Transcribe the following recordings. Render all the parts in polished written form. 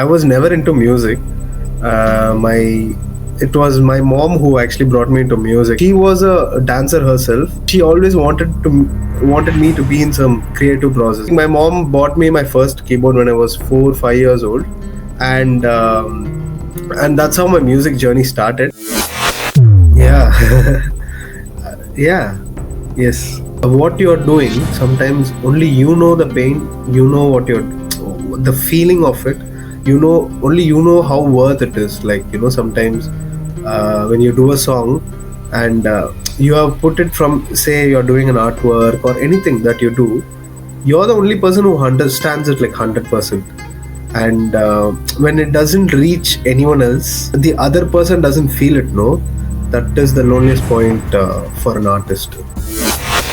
I was never into music. My It was my mom who actually brought me into music. She was a dancer herself. She always wanted me to be in some creative process. My mom bought me my first keyboard when I was 4 5 years old, and that's how my music journey started. Yeah, yeah, yes. What you're doing, sometimes only you know the pain. You know the feeling of it. Only you know how worth it is. Like sometimes when you do a song and you have put it from, say, you're doing an artwork or anything that you do, you're the only person who understands it like 100%. And when it doesn't reach anyone else, the other person doesn't feel it. No, that is the loneliest point for an artist.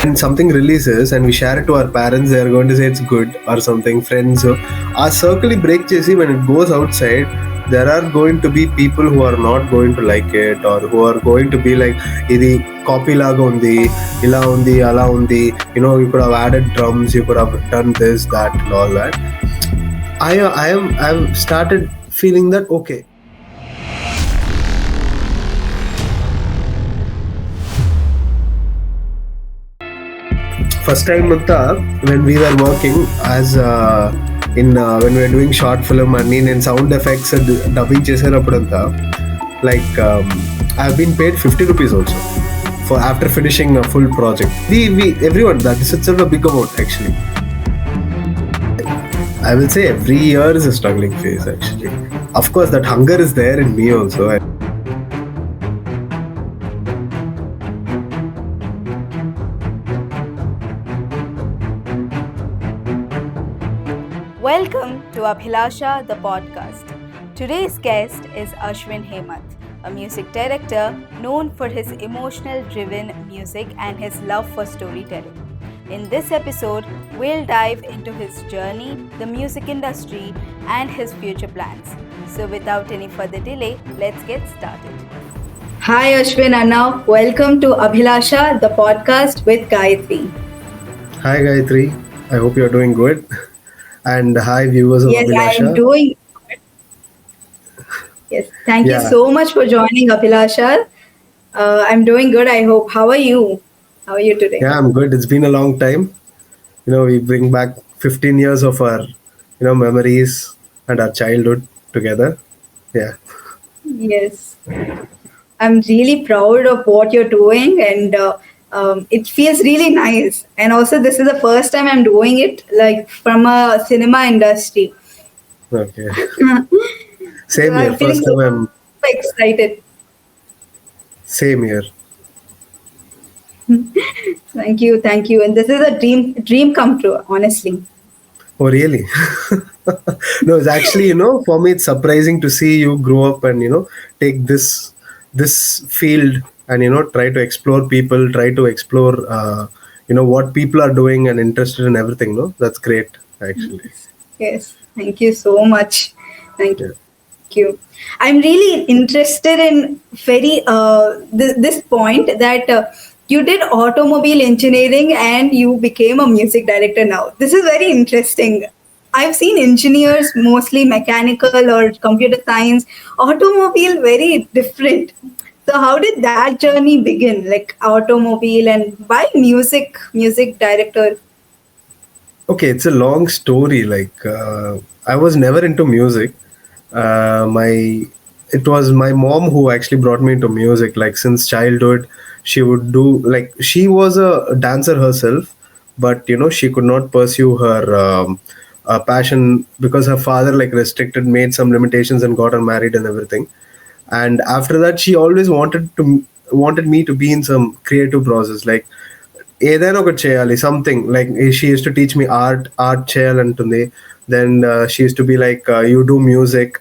When something releases and we share it to our parents, they are going to say it's good or something. Friends, so our circle break chesi, when it goes outside, there are going to be people who are not going to like it, or who are going to be like, idi copy laga undi, ila undi, ala undi, you could have added drums, you could have done this, that, and all that. I've started feeling that, okay, first time when we were working as when we were doing short film and in sound effects dubbing చేసేటప్పుడంతా, like I've been paid 50 rupees also for after finishing a full project. We everyone, that is itself a big amount actually. I will say every year is a struggling phase actually. Of course that hunger is there in me also. Welcome to Abhilasha The Podcast. Today's guest is Ashwin Hemanth, a music director known for his emotional-driven music and his love for storytelling. In this episode, we'll dive into his journey, the music industry, and his future plans. So without any further delay, let's get started. Hi Ashwin Anna, welcome to Abhilasha The Podcast with Gayatri. Hi Gayatri, I hope you're doing good. And hi viewers of Yes, Abhilasha. I'm doing good. Yes, thank you so much for joining Abhilasha. I'm doing good, I hope. How are you? How are you today? Yeah, I'm good. It's been a long time. We bring back 15 years of our, memories and our childhood together. Yeah. Yes. I'm really proud of what you're doing, and it feels really nice. And also, this is the first time I'm doing it like from a cinema industry. Okay. Same So here. I'm feeling First time I'm so excited. same here. Thank you, thank you. And this is a dream come true, honestly. Oh, really? No, it's actually, for me, it's surprising to see you grow up and, take this field and, try to explore people, try to explore, what people are doing and interested in everything. No, that's great, actually. Yes, thank you so much. Thank you. Thank you. I'm really interested in this point that you did automobile engineering and you became a music director now. This is very interesting. I've seen engineers mostly mechanical or computer science, automobile very different. So how did that journey begin? Like automobile, and why music director? Okay, it's a long story. Like I was never into music. My It was my mom who actually brought me into music. Like since childhood, she would do, like, she was a dancer herself, but she could not pursue her passion because her father like restricted, made some limitations, and got her married and everything. And after that, she always wanted me to be in some creative process, like ఏదైనా ఒకటి చేయాలి, something like she used to teach me art చేయాలంటుంది. Then she used to be like you do music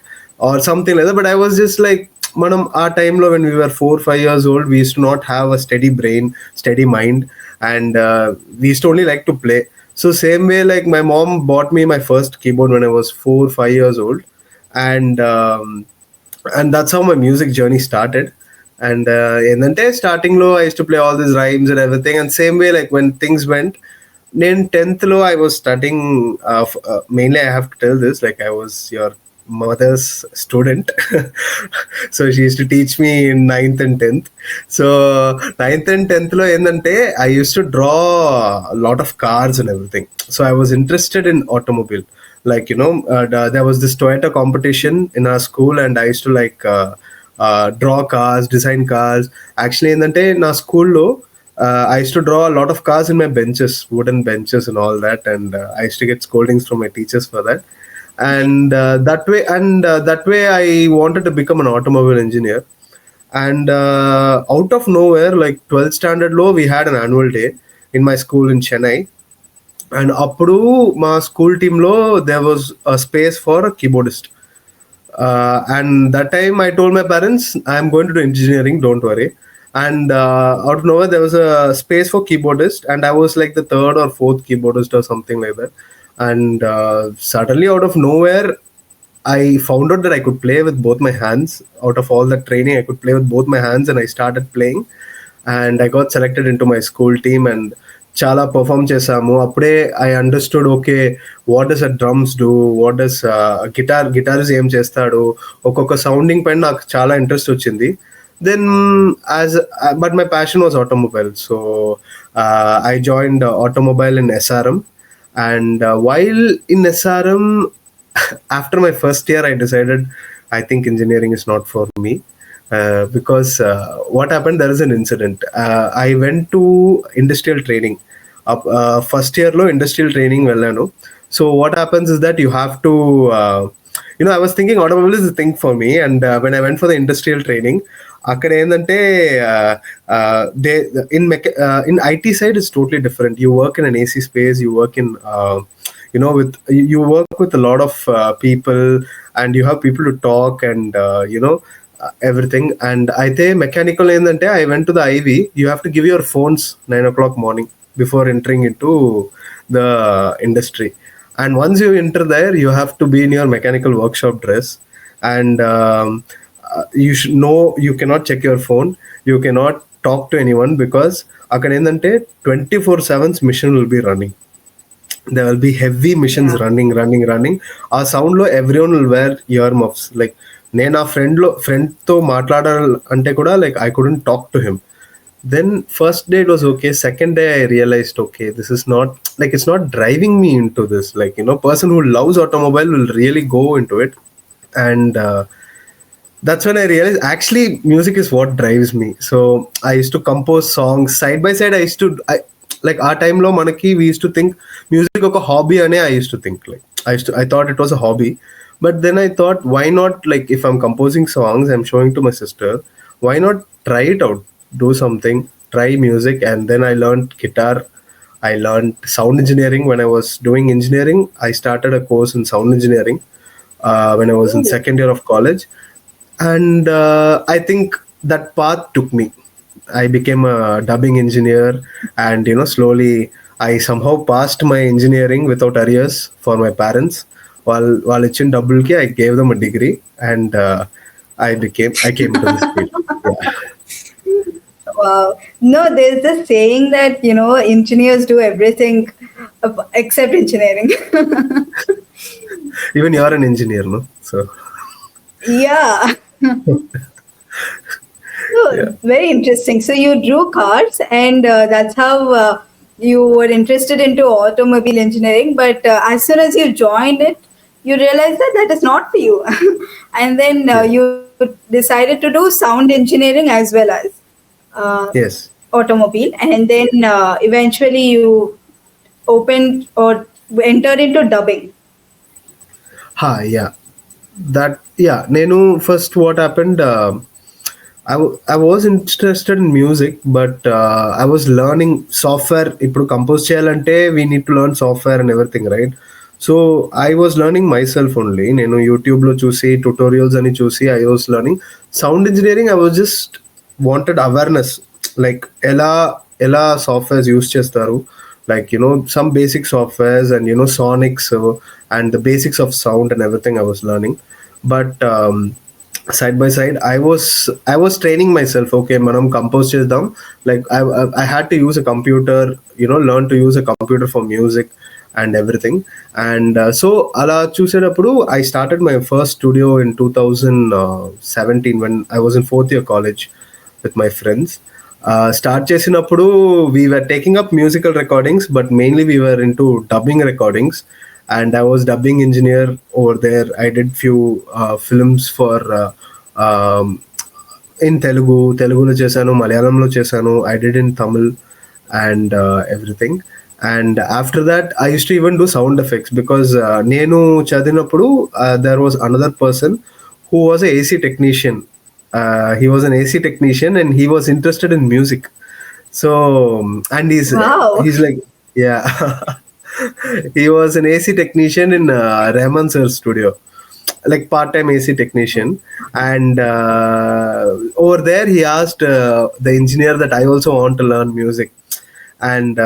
or something like that. But I was just like, మనం ఆ టైంలో when we were 4 5 years old, we used to not have a steady brain, steady mind, and we used to only like to play. So same way, like my mom bought me my first keyboard when I was 4 5 years old, and that's how my music journey started. And ఏంటంటే starting లో I used to play all these rhymes and everything. And same way, like when things went, నేను 10th లో I was studying mainly, I have to tell this, like I was your mother's student. So she used to teach me in ninth and 10th. So ninth and 10th లో ఏంటంటే I used to draw a lot of cars and everything. So I was interested in automobile. Like, there was this Toyota competition in our school, and I used to like draw cars, design cars. Actually ఏంటంటే నా స్కూల్లో I used to draw a lot of cars in my benches, wooden benches and all that, and I used to get scoldings from my teachers for that. And that way I wanted to become an automobile engineer. And out of nowhere, like 12th standard low, we had an annual day in my school in Chennai. And అప్పుడు మా school టీంలో there was a space for a keyboardist. And that time I told my parents, I'm going to do engineering, don't worry. And out of nowhere, there was a space for keyboardist, and I was like the third or fourth keyboardist or something like that. And suddenly, out of nowhere, I found out that I could play with both my hands. Out of all that training, I could play with both my hands, and I started playing. And I got selected into my school team, and చాలా perform చేసాము. అప్పుడే I understood, okay, what does a drums do, what does guitars ఏం చేస్తాడు, ఒక్కొక్క sounding పైన నాకు చాలా interest వచ్చింది. Then but my passion was automobile. So I joined automobile in SRM. And while in SRM, after my first year, I decided I think engineering is not for me. Because what happened, there is an incident. I went to industrial training. First year lo industrial training vellanu. So what happens is that you have to I was thinking automobile is the thing for me. And when I went for the industrial training, అక్కడ ఏంటంటే they in IT side is totally different. You work in an AC space, you work in with you work with a lot of people, and you have people to talk, and everything. And అయితే mechanical ఏంటంటే I went to the IV. You have to give your phones 9 o'clock morning before entering into the industry. And once you enter there, you have to be in your mechanical workshop dress. And you should know you cannot check your phone, you cannot talk to anyone, because అక్కడ ఏంటంటే 24/7 mission will be running. There will be heavy missions running. ఆ sound లో everyone will wear earmuffs. Like నేను ఆ friend తో మాట్లాడాలంటే కూడా like I couldn't talk to him. Then first day it was okay. Second day I realized, okay, this is not like, it's not driving me into this. Like, person who loves automobile will really go into it. And that's when I realized actually music is what drives me. So I used to compose songs side by side. Like our time lo manaki, we used to think music oka hobby ane. I used to think like I thought it was a hobby. But then I thought, why not, like, if I'm composing songs, I'm showing to my sister, why not try it out, do something, try music. And then I learned guitar, I learned sound engineering. When I was doing engineering, I started a course in sound engineering when I was in second year of college. And I think that path took me. I became a dubbing engineer, and slowly I somehow passed my engineering without arrears for my parents. While in double K, I gave them a degree, and I came to this field. Yeah. Wow. No, there's this saying that, engineers do everything except engineering. Even you're an engineer, no? So. Yeah. So, very interesting. So you drew cars, and that's how you were interested into automobile engineering. But as soon as you joined it, you realized that is not for you. And then you decided to do sound engineering as well as Yes. automobile. And then eventually you opened or entered into dubbing. Yeah. Nenu first what happened, I was interested in music, but I was learning software. Ippudu compose cheyalante we need to learn software and everything, right? So I was learning myself only. Nenu YouTube lo chusi tutorials ani chusi I was learning. Sound engineering, I was just wanted awareness, like ela softwares use chestaru, like some basic softwares, and sonics, and the basics of sound and everything I was learning. But side by side I was training myself. Okay, manam compose cheddam. Like I had to use a computer, learn to use a computer for music. and everything. And so ala చూసేటప్పుడు I started my first studio in 2017 when I was in fourth year college with my friends. Start చేసినప్పుడు we were taking up musical recordings, but mainly we were into dubbing recordings, and I was dubbing engineer over there. I did few films for um, in తెలుగులో చేశాను, మలయాళంలో చేశాను, I did in Tamil and everything. And after that I used to even do sound effects because నేను చదివినప్పుడు there was another person who was a AC technician. He was an AC technician and he was interested in music. So and Wow. he's like, yeah. He was an AC technician in Rahman sir's studio, like part-time AC technician. And over there he asked the engineer that I also want to learn music. And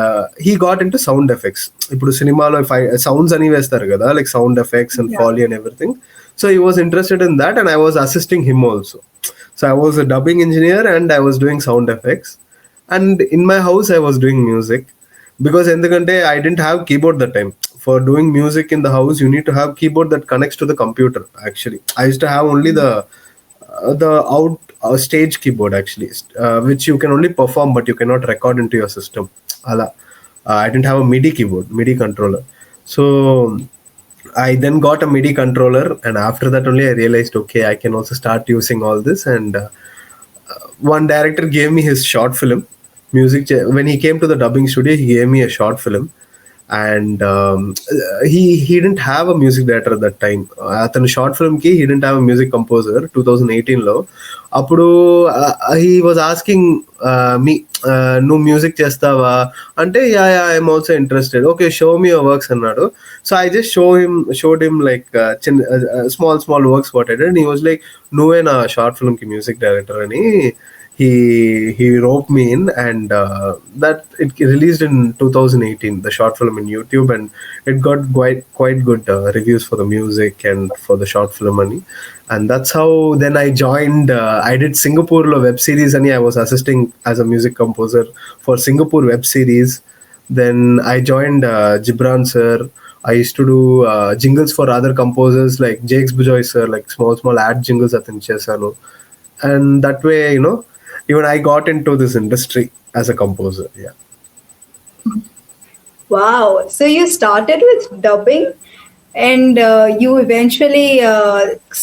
he got into sound effects. ఇప్పుడు సినిమాలో sounds అని వేస్తారు కదా, like sound effects and Yeah. Folly and everything. So he was interested in that and I was assisting him also. So I was a dubbing engineer and I was doing sound effects. And in my house I was doing music because ఎందుకంటే I didn't have keyboard that time. For doing music in the house you need to have keyboard that connects to the computer. Actually I used to have only the out stage keyboard actually, which you can only perform but you cannot record into your system. Ala. I didn't have a MIDI keyboard, MIDI controller. So I then got a MIDI controller, and after that only I realized, okay, I can also start using all this. And one director gave me his short film music. When he came to the dubbing studio, he gave me a short film. And he didn't have a music director at that time. అతను short film కి he didn't have a music composer 2018 లో. అప్పుడు he was asking me, నువ్వు music చేస్తావా అంటే, yeah I'm also interested, okay show me your works అన్నాడు. So I just showed him like చిన్న small works what I did, and he was like, నువ్వే నా short film కి music director అని he roped me in. And that it released in 2018, the short film in YouTube, and it got quite good reviews for the music and for the short film money. And that's how then I joined. I did Singapore web series and I was assisting as a music composer for Singapore web series. Then I joined Gibran sir. I used to do jingles for other composers like Jakes Bujoy sir, like small ad jingles athanu chesanu. And that way, even I got into this industry as a composer. Yeah. Wow. So you started with dubbing and you eventually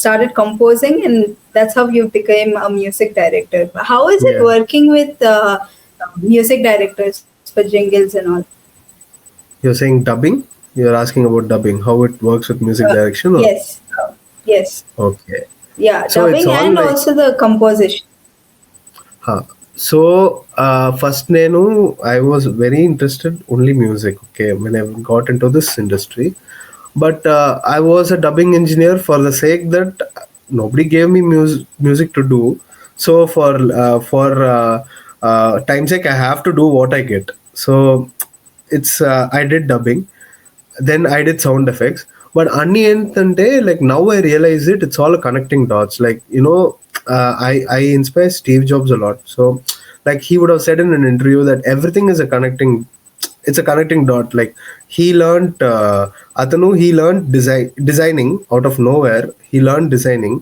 started composing, and that's how you became a music director. How is it Yeah. working with music directors for jingles and all? You're saying dubbing? You're asking about dubbing, how it works with music direction? Or? Yes. Yes. Okay. Yeah. So it's Dubbing all and like, also the composition. So first నేను I was very interested only music, okay, when I got into this industry. But I was a dubbing engineer for the sake that nobody gave me music to do. So for time's sake I have to do what I get. So it's I did dubbing, then I did sound effects. But అన్ని ఏంటంటే, like now I realize it's all connecting dots. Like, I inspire Steve Jobs a lot. So like he would have said in an interview that everything is it's a connecting dot. Like he learned he learned designing out of nowhere. He learned designing,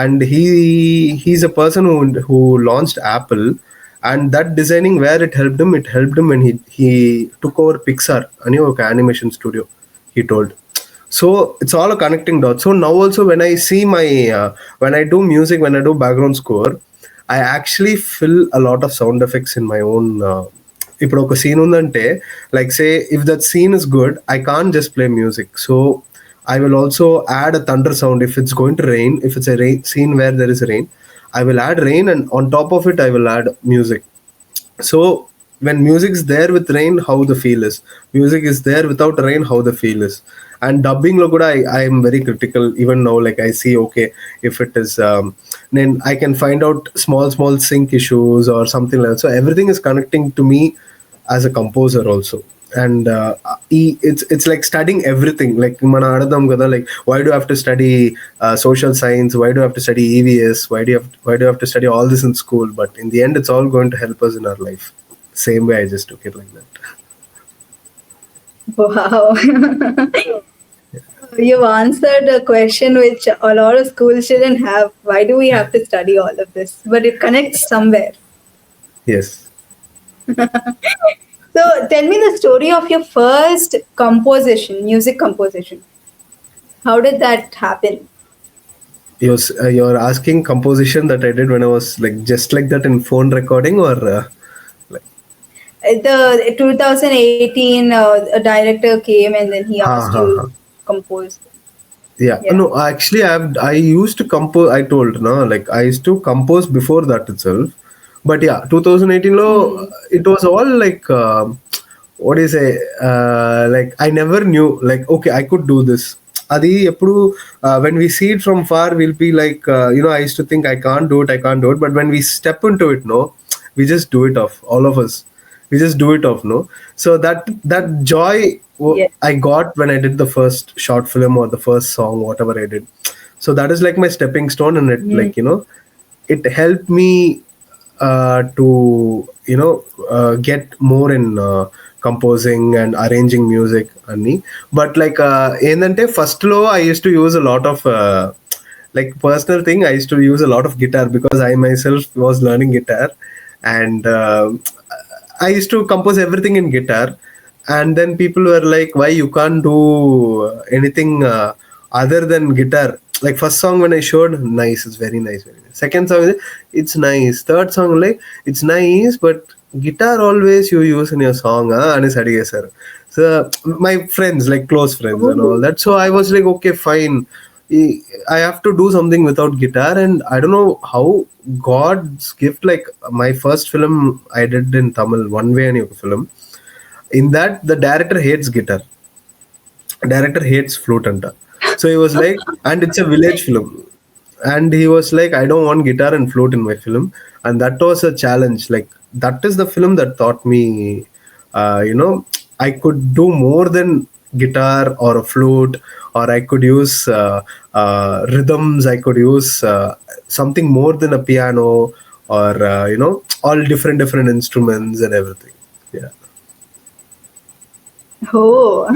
and he's a person who launched Apple. And that designing, where it helped him when he took over Pixar, a animation studio, he told. So it's all a connecting dot. So now also when I see my when I do music, when I do background score, I actually fill a lot of sound effects in my own. ఇప్పుడు ఒక scene ఉందంటే, like say if that scene is good, I can't just play music. So I will also add a thunder sound if it's going to rain. If it's a scene where there is rain, I will add rain, and on top of it I will add music. So when music's there with rain, how the feel is. Music is there without rain, how the feel is. And dubbing lo kuda I am very critical even now. Like I see, okay, if it is then I can find out small sync issues or something like that. So everything is connecting to me as a composer also. And it's like studying everything. Like mana adadam kada, like why do you have to study social science, why do you have to study EVS, why do you have to study all this in school? But in the end it's all going to help us in our life. Same way I just took it like that. Wow. You've answered a question which a lot of schools shouldn't have. Why do we have to study all of this? But it connects somewhere. Yes. So tell me the story of your first composition, music composition. How did that happen? You're asking composition that I did when I was like just like that in phone recording, or like, The 2018 a director came and then he ha asked ha you ha. compose. Yeah, Yeah. no, actually, I used to compose. I told no, like I used to compose before that itself. But yeah, 2018 lo, Hmm. it was all like what do you say? Like I never knew. Like okay, I could do this. Adi eppudu when we see it from far, we'll be like I used to think I can't do it, I can't do it. But when we step into it, no, we just do it off. All of us, we just do it off, no. So that joy Yes. I got when I did the first short film or the first song, whatever I did. So that is like my stepping stone, and it Hmm. like it helped me to get more in composing and arranging music anni. But like ఏందంటే first లో I used to use a lot of like personal thing, I used to use a lot of guitar because I myself was learning guitar. And I used to compose everything in guitar. And then people were like, why you can't do anything other than guitar? Like first song when I showed, nice, it's very nice, very nice. Second song, it's nice. Third song, like, it's nice, but guitar always you use in your song, and it's sir. So my friends, like close friends and all Oh. that, so I was like, okay, fine. I have to do something without guitar. And I don't know how God's gift, like my first film I did in Tamil, one way and film. In that, the director hates guitar, director hates flute anta. So he was like, and it's a village film, and he was like, I don't want guitar and flute in my film. And that was a challenge. Like that is the film that taught me, I could do more than guitar or a flute, or I could use rhythms, I could use something more than a piano, or all different instruments and everything. Yeah. Oh.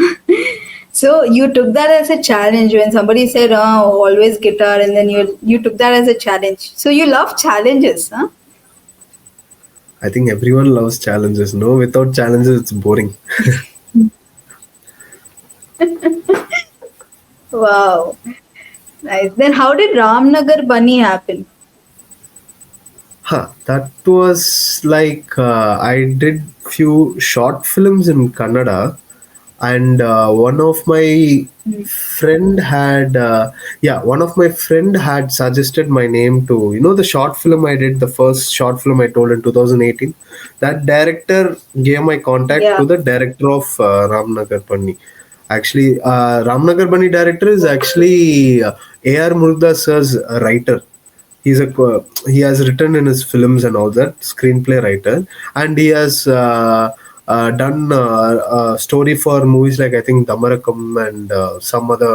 So you took that as a challenge when somebody said, "Oh, always guitar," and then you took that as a challenge. So you love challenges, huh? I think everyone loves challenges. No, without challenges, it's boring. Wow, nice. Then how did Ramnagar Bunny happen? Huh, that was like I did few short films in Kannada, and friend had one of my friend had suggested my name to the short film I did, the first short film I told in 2018. That director gave my contact to Yeah. the director of Ramnagar Panni. Actually, Ramnagar Bunny director is actually A.R. Murugdas sir's writer. He has written in his films and all that, screenplay writer. And he has done a story for movies like I think Damarakam and some other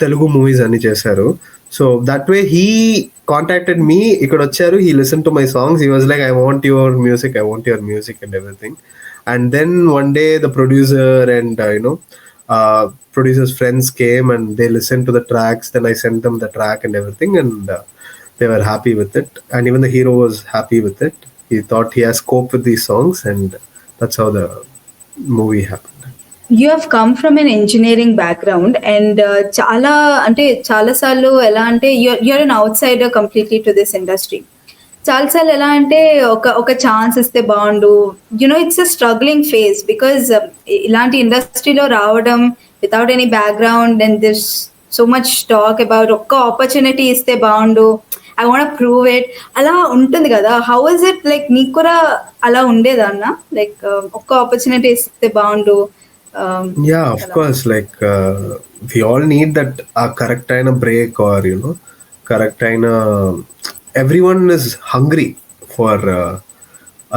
Telugu movies అని చేశారు. So that way he contacted me. ఇక్కడ వచ్చారు, he listened to my songs, he was like, I want your music, I want your music and everything. And then one day the producer and producer's friends came and they listened to the tracks. Then I sent them the track and everything, and they were happy with it. And even the hero was happy with it. He thought he has scope with these songs, and that's how the movie happened. You have come from an engineering background and చాలా అంటే చాలా సార్లు ఎలా అంటే you're an outsider completely to this industry. చాలాసార్లు ఎలా అంటే ఒక ఛాన్స్ ఇస్తే బాగుండు, it's a struggling phase because ఇలాంటి ఇండస్ట్రీలో రావడం without any background and this so much talk about ఒక్క ఆపర్చునిటీ ఇస్తే బాగుండు, ఐ వాంట్ ప్రూవ్ ఇట్, అలా ఉంటుంది కదా. హౌ ఇస్ ఇట్ లైక్ నీకు కూడా అలా ఉండేదా అన్న, లైక్ ఒక్క ఆపర్చునిటీ ఇస్తే బాగుండు Yeah, of అలా? course. Like we all need that correct kind of break, or correct kind of. Everyone is hungry for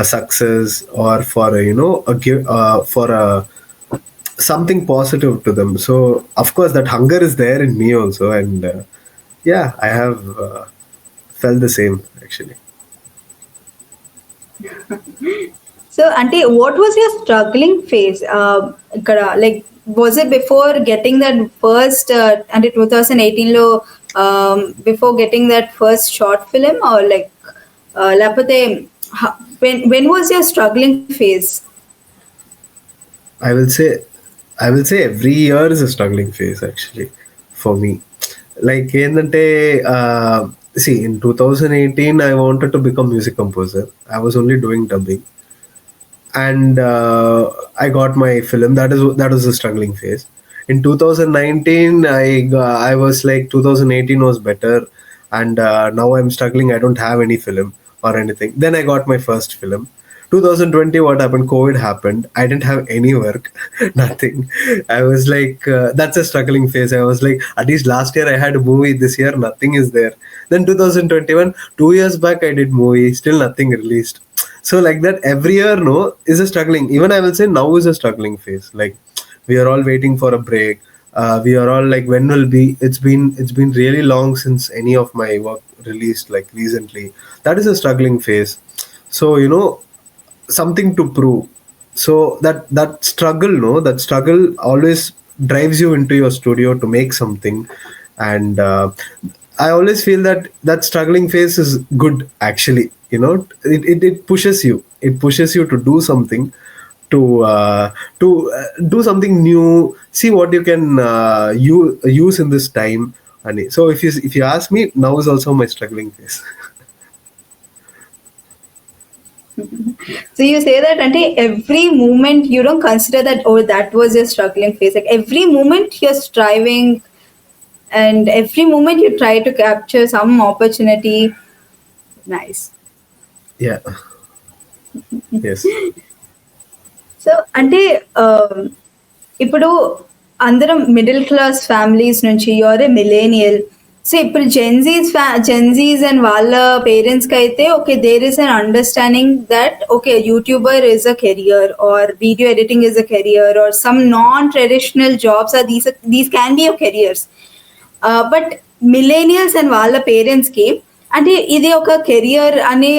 a success, or for a give for a something positive to them. So of course that hunger is there in me also, and yeah, I have felt the same actually. So, Auntie, what was your struggling phase? Like, was it before getting that first, and 2018 lo, before getting that first short film, or like, lapate, when was your struggling phase? I will say, every year is a struggling phase actually for me. Like ఏంటంటే see in 2018 I wanted to become music composer. I was only doing dubbing, and I got my film. That was a struggling phase. In 2019, I was like 2018 was better, and now I'm struggling. I don't have any film or anything. Then I got my first film. 2020, what happened? COVID happened. I didn't have any work, nothing. I was like, that's a struggling phase. I was like, at least last year I had a movie. This year, nothing is there. Then 2021, 2 years back, I did movie. Still nothing released. So like that every year no is a struggling. Even I will say now is a struggling phase. Like we are all waiting for a break. We are all like, when will be? It's been really long since any of my work released, like recently. That is a struggling phase. So something to prove. So that struggle, no, that struggle always drives you into your studio to make something. And I always feel that that struggling phase is good actually. It pushes you, to do something, to do something new, see what you can use in this time. And so if you ask me, now is also my struggling phase. So you say that until every moment you don't consider that, oh, that was your struggling phase. Like every moment you're striving, and every moment you try to capture some opportunity. Nice. Yeah. Yes. So అంటే ఇప్పుడు అందరం middle class families నుంచి you're a millennial. So ఇప్పుడు Gen Zs and వాళ్ళ పేరెంట్స్కి అయితే okay there is an understanding that okay YouTuber is a career or video editing is a career or some non traditional jobs or these can be your careers. But millennials and వాళ్ళ పేరెంట్స్కి అంటే ఇది ఒక career అనే,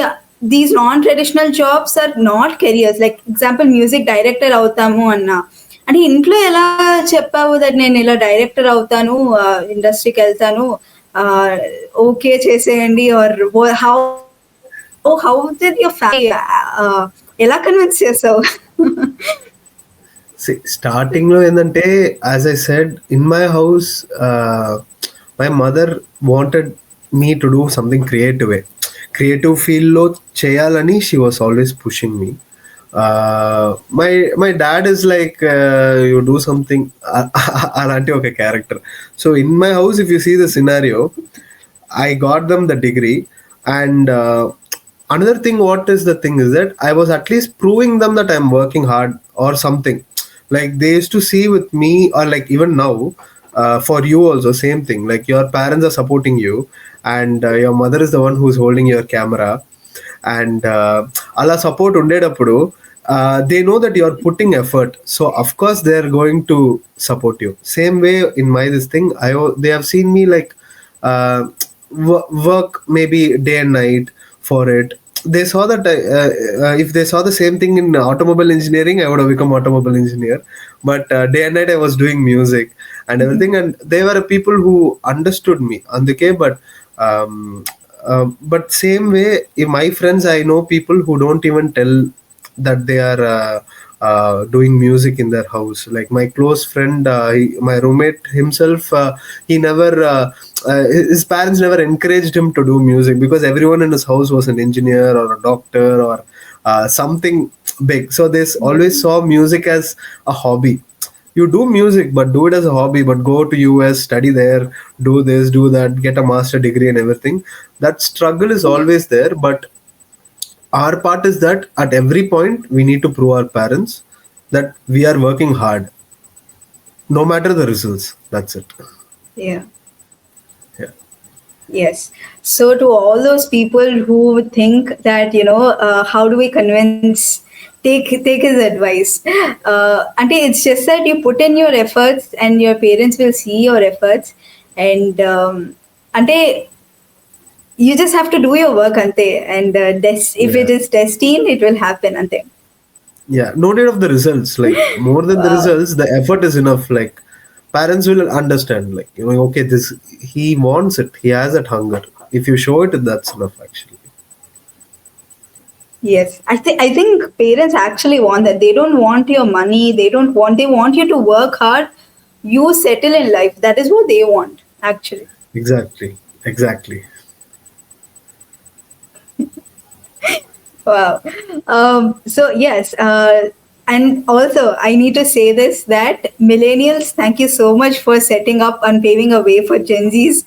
these non traditional jobs are not careers. Like example music director అవుతాము అన్నా అంటే ఇంట్లో ఎలా చెప్పావు దట్ నేను ఇలా డైరెక్టర్ అవుతాను, ఇండస్ట్రీకి వెళ్తాను, ఓకే చేసేయండి, or how how did your family ఎలా కన్విన్స్ చేసావు? See, starting lo endante, as I said, in my house, my mother wanted me to do something creative field lo cheyalani. She was always pushing me. My dad is like, you do something alanti oka character. So in my house, if you see the scenario, I got them the degree. And another thing, what is the thing is that I was at least proving them that I'm working hard or something. Like they used to see with me, or like even now, for you also same thing. Like your parents are supporting you, and your mother is the one who's holding your camera. And అలా support ఉండేటప్పుడు they know that you are putting effort, so of course they are going to support you. Same way in my this thing, they have seen me like work maybe day and night for it. They saw that if they saw the same thing in automobile engineering, I would have become automobile engineer. But day and night I was doing music and everything, and they were people who understood me andike. But same way, in my friends, I know people who don't even tell that they are doing music in their house. Like my close friend, my roommate himself, he never his parents never encouraged him to do music, because everyone in his house was an engineer or a doctor or something big. So they always saw music as a hobby. You do music, but do it as a hobby. But go to US, study there, do this, do that, get a master degree and everything. That struggle is always there. But our part is that at every point we need to prove our parents that we are working hard, no matter the results. That's it. Yeah. Yeah. Yes. So to all those people who think that, how do we convince, take his advice. And it's just that you put in your efforts and your parents will see your efforts. And ante you just have to do your work ante. And if it is destined, it will happen ante. Yeah, no need of the results. Like more than the Wow. results, the effort is enough. Like parents will understand. Like okay, this he wants it. He has that hunger. If you show it, that's enough. Actually, Yes, I think parents actually want that. They don't want your money. They want you to work hard. You settle in life. That is what they want, actually. exactly, exactly. Wow. So yes, and also I need to say this that millennials, thank you so much for setting up and paving a way for Gen Zs,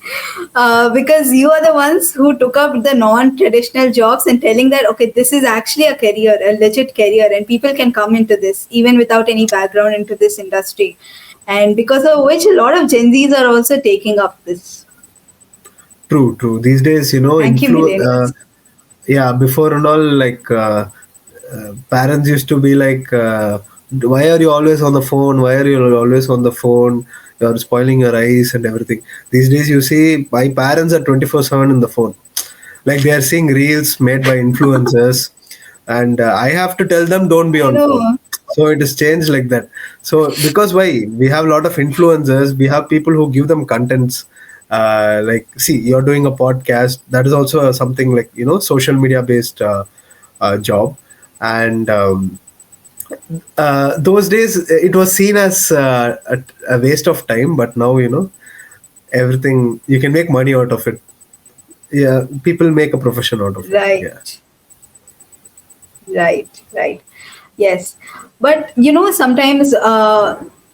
because you are the ones who took up the non-traditional jobs and telling that okay, this is actually a career, a legit career, and people can come into this even without any background into this industry, and because of which a lot of Gen Zs are also taking up this. True, true. These days, Thank you, millennials. yeah, before and all, like parents used to be like, why are you always on the phone? Why are you always on the phone? You're spoiling your eyes and everything. These days, you see, my parents are 24/7 in the phone. Like they are seeing reels made by influencers, and I have to tell them don't be I on phone. know, So it is changed like that. So because why we have a lot of influencers, we have people who give them contents. Like see, you're doing a podcast. That is also something like social media based job, and those days it was seen as a waste of time. But now everything you can make money out of it. Yeah, people make a profession out of it. Yeah. right. Right, right. Yes. But sometimes,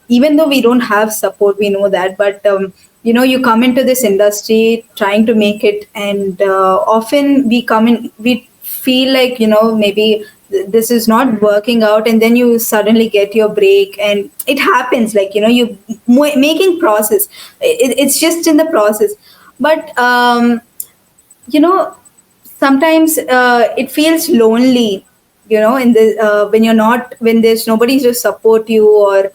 even though we don't have support, we know that, but you come into this industry trying to make it, and often we come in, we feel like, maybe this is not working out, and then you suddenly get your break, and it happens like, you making process. It's just in the process. But, you know sometimes it feels lonely, in the when you're not, when there's nobody to support you, or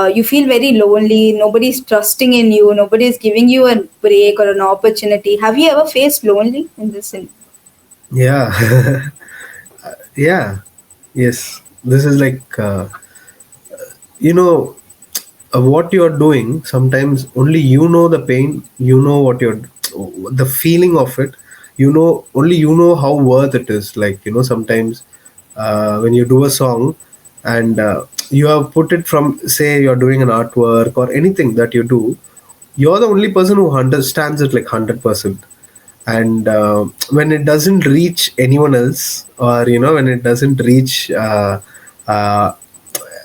you feel very lonely, nobody's trusting in you, nobody's giving you a break or an opportunity. Have you ever faced lonely in this Yeah. Yeah. Yes. This is like you know what you're doing. Sometimes only you know the pain. You know what you're, the feeling of it. Only you know how worth it is. Like sometimes when you do a song, and you have put it from, say you're doing an artwork or anything that you do, you're the only person who understands it like 100%. And when it doesn't reach anyone else, or when it doesn't reach uh,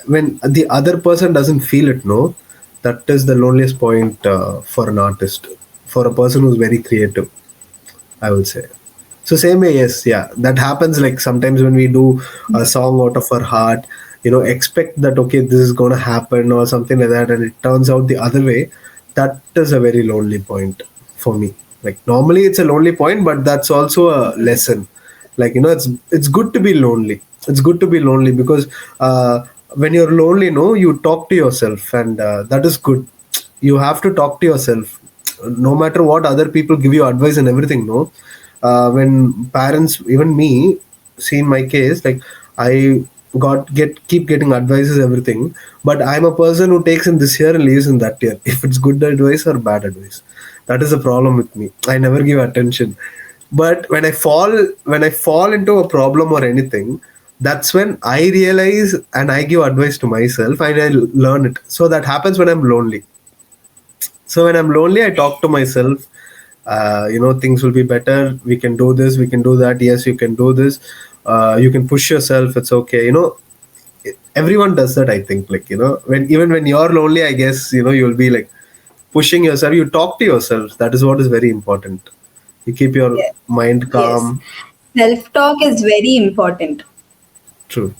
when the other person doesn't feel it, no, that is the loneliest point for an artist, for a person who's very creative, I would say. So same way, yes, yeah, that happens. Like sometimes when we do a song out of our heart, expect that okay, this is gonna happen or something like that, and it turns out the other way. That is a very lonely point for me. Like normally it's a lonely point, but that's also a lesson. Like it's good to be lonely. It's good to be lonely because when you're lonely, no, you talk to yourself, and that is good. You have to talk to yourself no matter what other people give you advice and everything, no. When parents, even me, see in my case, like I keep getting advices, everything, but I'm a person who takes in this year and leaves in that year. If it's good advice or bad advice, that is a problem with me. I never give attention. But when I fall into a problem or anything, that's when I realize and I give advice to myself and I learn it. So that happens when I'm lonely. So when I'm lonely, I talk to myself. Things will be better. We can do this. We can do that. Yes, you can do this. You can push yourself. It's okay. Everyone does that. I think, like when even when you're lonely, I guess you'll be like pushing yourself. You talk to yourself. That is what is very important. You keep your Yes. mind Yes. calm. Self talk is very important. True.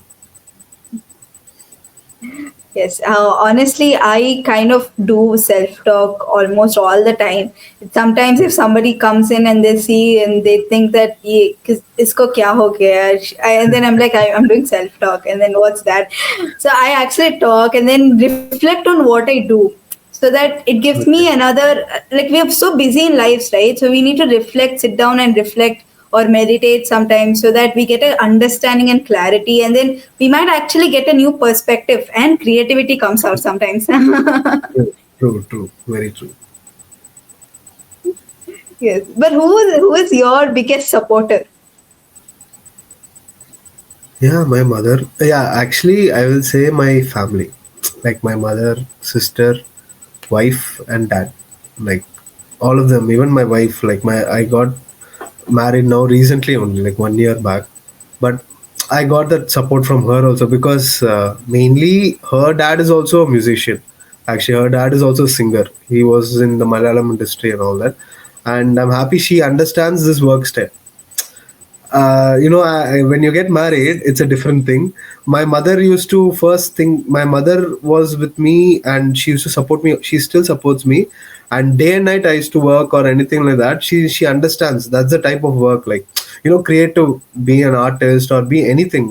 Yes, honestly, I kind of do self talk almost all the time. Sometimes, if somebody comes in and they see and they think that ye isko kya ho gaya, and then I'm like, I'm doing self talk, and then what's that? So I actually talk and then reflect on what I do, so that it gives me Okay. another, like we are so busy in lives, right? So we need to reflect, sit down and reflect or meditate sometimes, so that we get an understanding and clarity, and then we might actually get a new perspective and creativity comes out sometimes. True, true, true, very true. Yes, but who is your biggest supporter? Yeah, my mother. Yeah, actually, I will say my family, like my mother, sister, wife, and dad. Like all of them, even my wife. Like I got married now recently only, like 1 year back. But I got that support from her also because mainly her dad is also a musician. Actually, her dad is also a singer. He was in the Malayalam industry and all that. And I'm happy she understands this work style. When you get married, it's a different thing. My mother used to first think, my mother was with me and she used to support me. She still supports me. And day and night, I used to work or anything like that. She understands that's the type of work, like, creative, be an artist or be anything,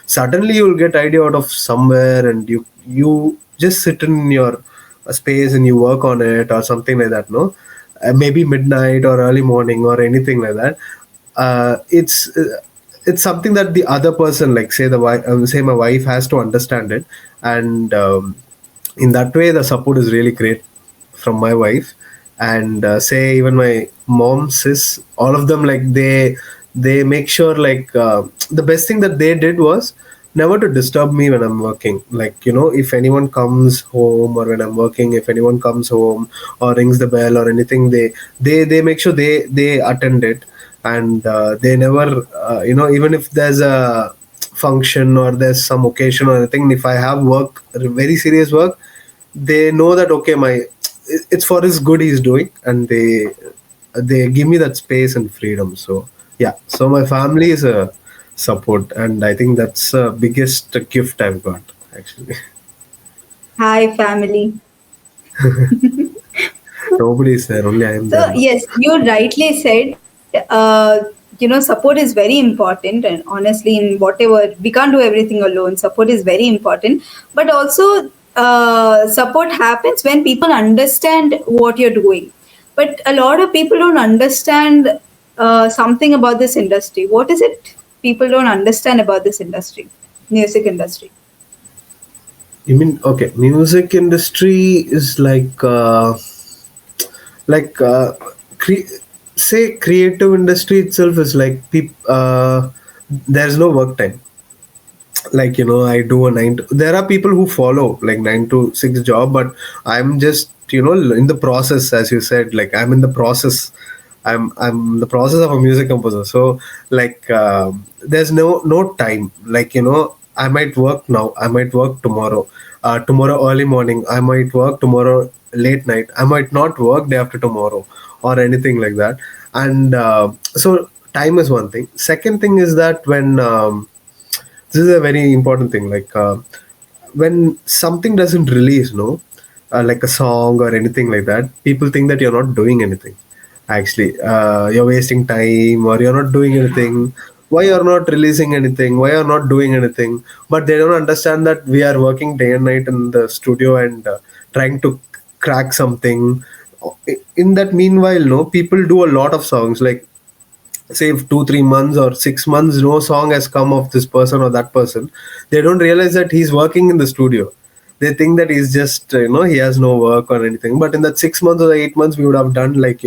suddenly you'll get idea out of somewhere and you just sit in your space and you work on it or something like that, no? Maybe midnight or early morning or anything like that. It's something that the other person, like say the wife, say my wife, has to understand it. And in that way the support is really great from my wife. And say even my mom, sis, all of them, like they make sure, like, the best thing that they did was never to disturb me when I'm working. Like, if anyone comes home or when I'm working, if anyone comes home or rings the bell or anything, they make sure they attend it. And they never, even if there's a function or there's some occasion or anything, if I have work, very serious work, they know that okay, it's for his good he's doing, and they give me that space and freedom. So yeah, so my family is a support, and I think that's the biggest gift I've got, actually. Hi, family. Nobody is there, only I am there So now. yes, you rightly said. Support is very important, and honestly, in whatever, we can't do everything alone. Support is very important, but also support happens when people understand what you're doing. But a lot of people don't understand something about this industry. What is it people don't understand about this industry, music industry? You mean, okay, music industry is like say creative industry itself is like there's no work time. Like, I do a there are people who follow like 9 to 6 job, but I'm just, in the process, as you said, like I'm in the process. I'm in the process of a music composer. So like, there's no time. Like, I might work now, I might work tomorrow, tomorrow early morning I might work, tomorrow late night I might not work, day after tomorrow, or anything like that. And so time is one thing. Second thing is that when this is a very important thing, like, when something doesn't release, no, like a song or anything like that, people think that you're not doing anything. Actually, you're wasting time or you're not doing anything. Why you're not releasing anything, why you're not doing anything? But they don't understand that we are working day and night in the studio and trying to crack something. In that meanwhile, no, people do a lot of songs, like say if 2 3 months or 6 months no song has come of this person or that person. They don't realize that he's working in the studio. They think that he's just, he has no work or anything, but in that 6 months or 8 months we would have done, like,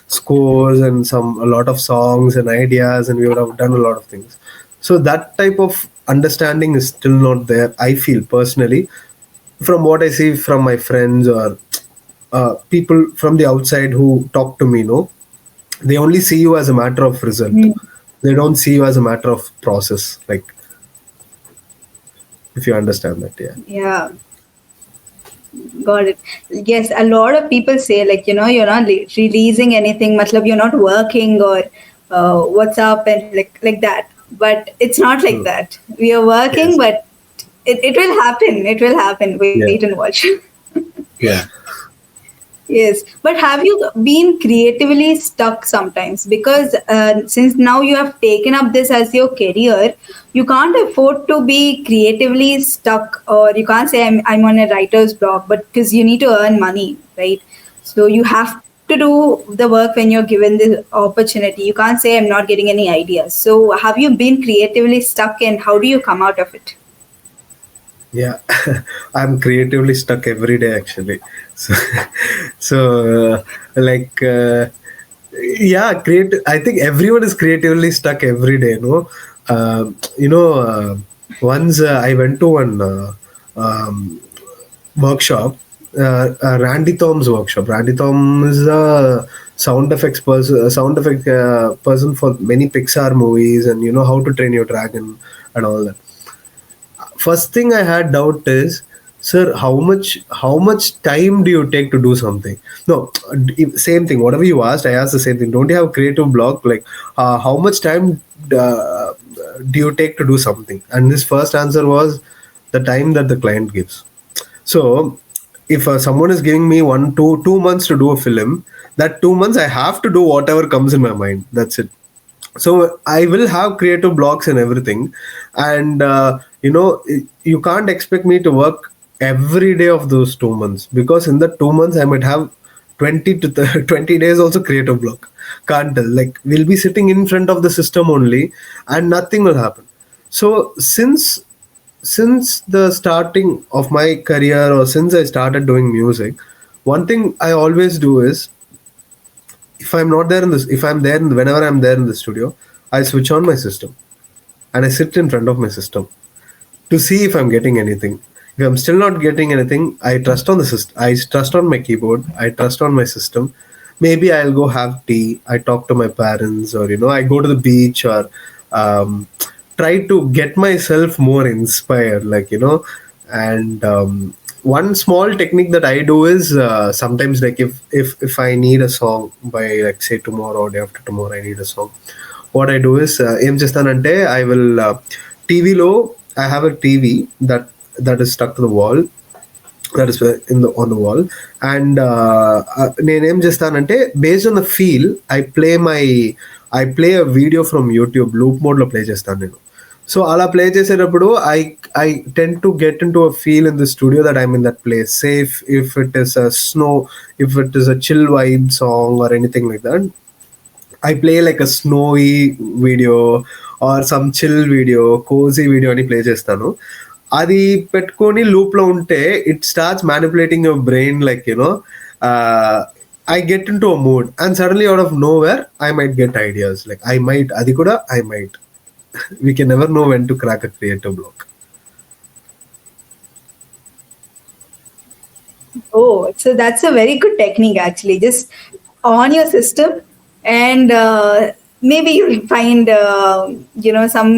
scores and a lot of songs and ideas, and we would have done a lot of things. So that type of understanding is still not there, I feel personally, from what I see from my friends or people from the outside who talk to me, no, they only see you as a matter of result. Mm. They don't see you as a matter of process, like, if you understand that. Yeah. Yeah, got it. Yes, a lot of people say, like, you're not releasing anything, matlab you're not working, or what's up, and like that. But it's not like True. that. We are working, Yes. but it will happen. It will happen. Wait Yeah. and watch. Yeah. Yes, but have you been creatively stuck sometimes? Because since now you have taken up this as your career, you can't afford to be creatively stuck, or you can't say I'm on a writer's block, but because you need to earn money, right? So you have to do the work when you're given the opportunity. You can't say I'm not getting any ideas. So have you been creatively stuck and how do you come out of it? Yeah, I'm creatively stuck every day actually. So, so like, yeah, create. I think everyone is creatively stuck every day. No, you know, once I went to one workshop, Randy Thom's workshop. Randy Thom is a sound effect person for many Pixar movies, and you know How to Train Your Dragon and all that. First thing I had doubt is, sir, how much time do you take to do something? No, same thing, whatever you asked, I asked the same thing. Don't you have creative block? Like, how much time uh, do you take to do something? And his first answer was the time that the client gives. So if someone is giving me 2 months to do a film, that 2 months I have to do whatever comes in my mind. That's it. So I will have creative blocks and everything, and you can't expect me to work every day of those 2 months, because in the 2 months I might have 20 to 20 days also creative block. Can't tell, like we'll be sitting in front of the system only and nothing will happen. So since the starting of my career, or since I started doing music, one thing I always do is, if I'm there whenever I'm there in the studio, I switch on my system and I sit in front of my system to see if I'm getting anything. If I'm still not getting anything, I trust on the system. I trust on my keyboard. I trust on my system. Maybe I'll go have tea. I talk to my parents, or I go to the beach, or um, try to get myself more inspired. And one small technique that I do is, sometimes, like, if I need a song by, like, say tomorrow or day after tomorrow, I need a song. What I do is, ఏం చేస్తానంటే I will, టీవీలో I have a TV that is stuck to the wall, that is on the wall, and నేనేం చేస్తానంటే, based on the feel, I play a video from YouTube, loop mode లో play చేస్తాను నేను. So అలా play చేసేటప్పుడు I ten to get in to a feel in the studio that I'm in that place. Safe if it is a snow, if it is a chill vibe song or anything like that, I play like a snowy video or some chill video, cozy video అని play చేస్తాను. అది పెట్టుకొని loop లో ఉంటే it starts manipulating your brain, like I get into a mood, and suddenly out of nowhere I might get ideas. Like, I might, అది కూడా I might. We can never know when to crack a creative block. Oh, so that's a very good technique actually. Just on your system, and maybe you'll find, some.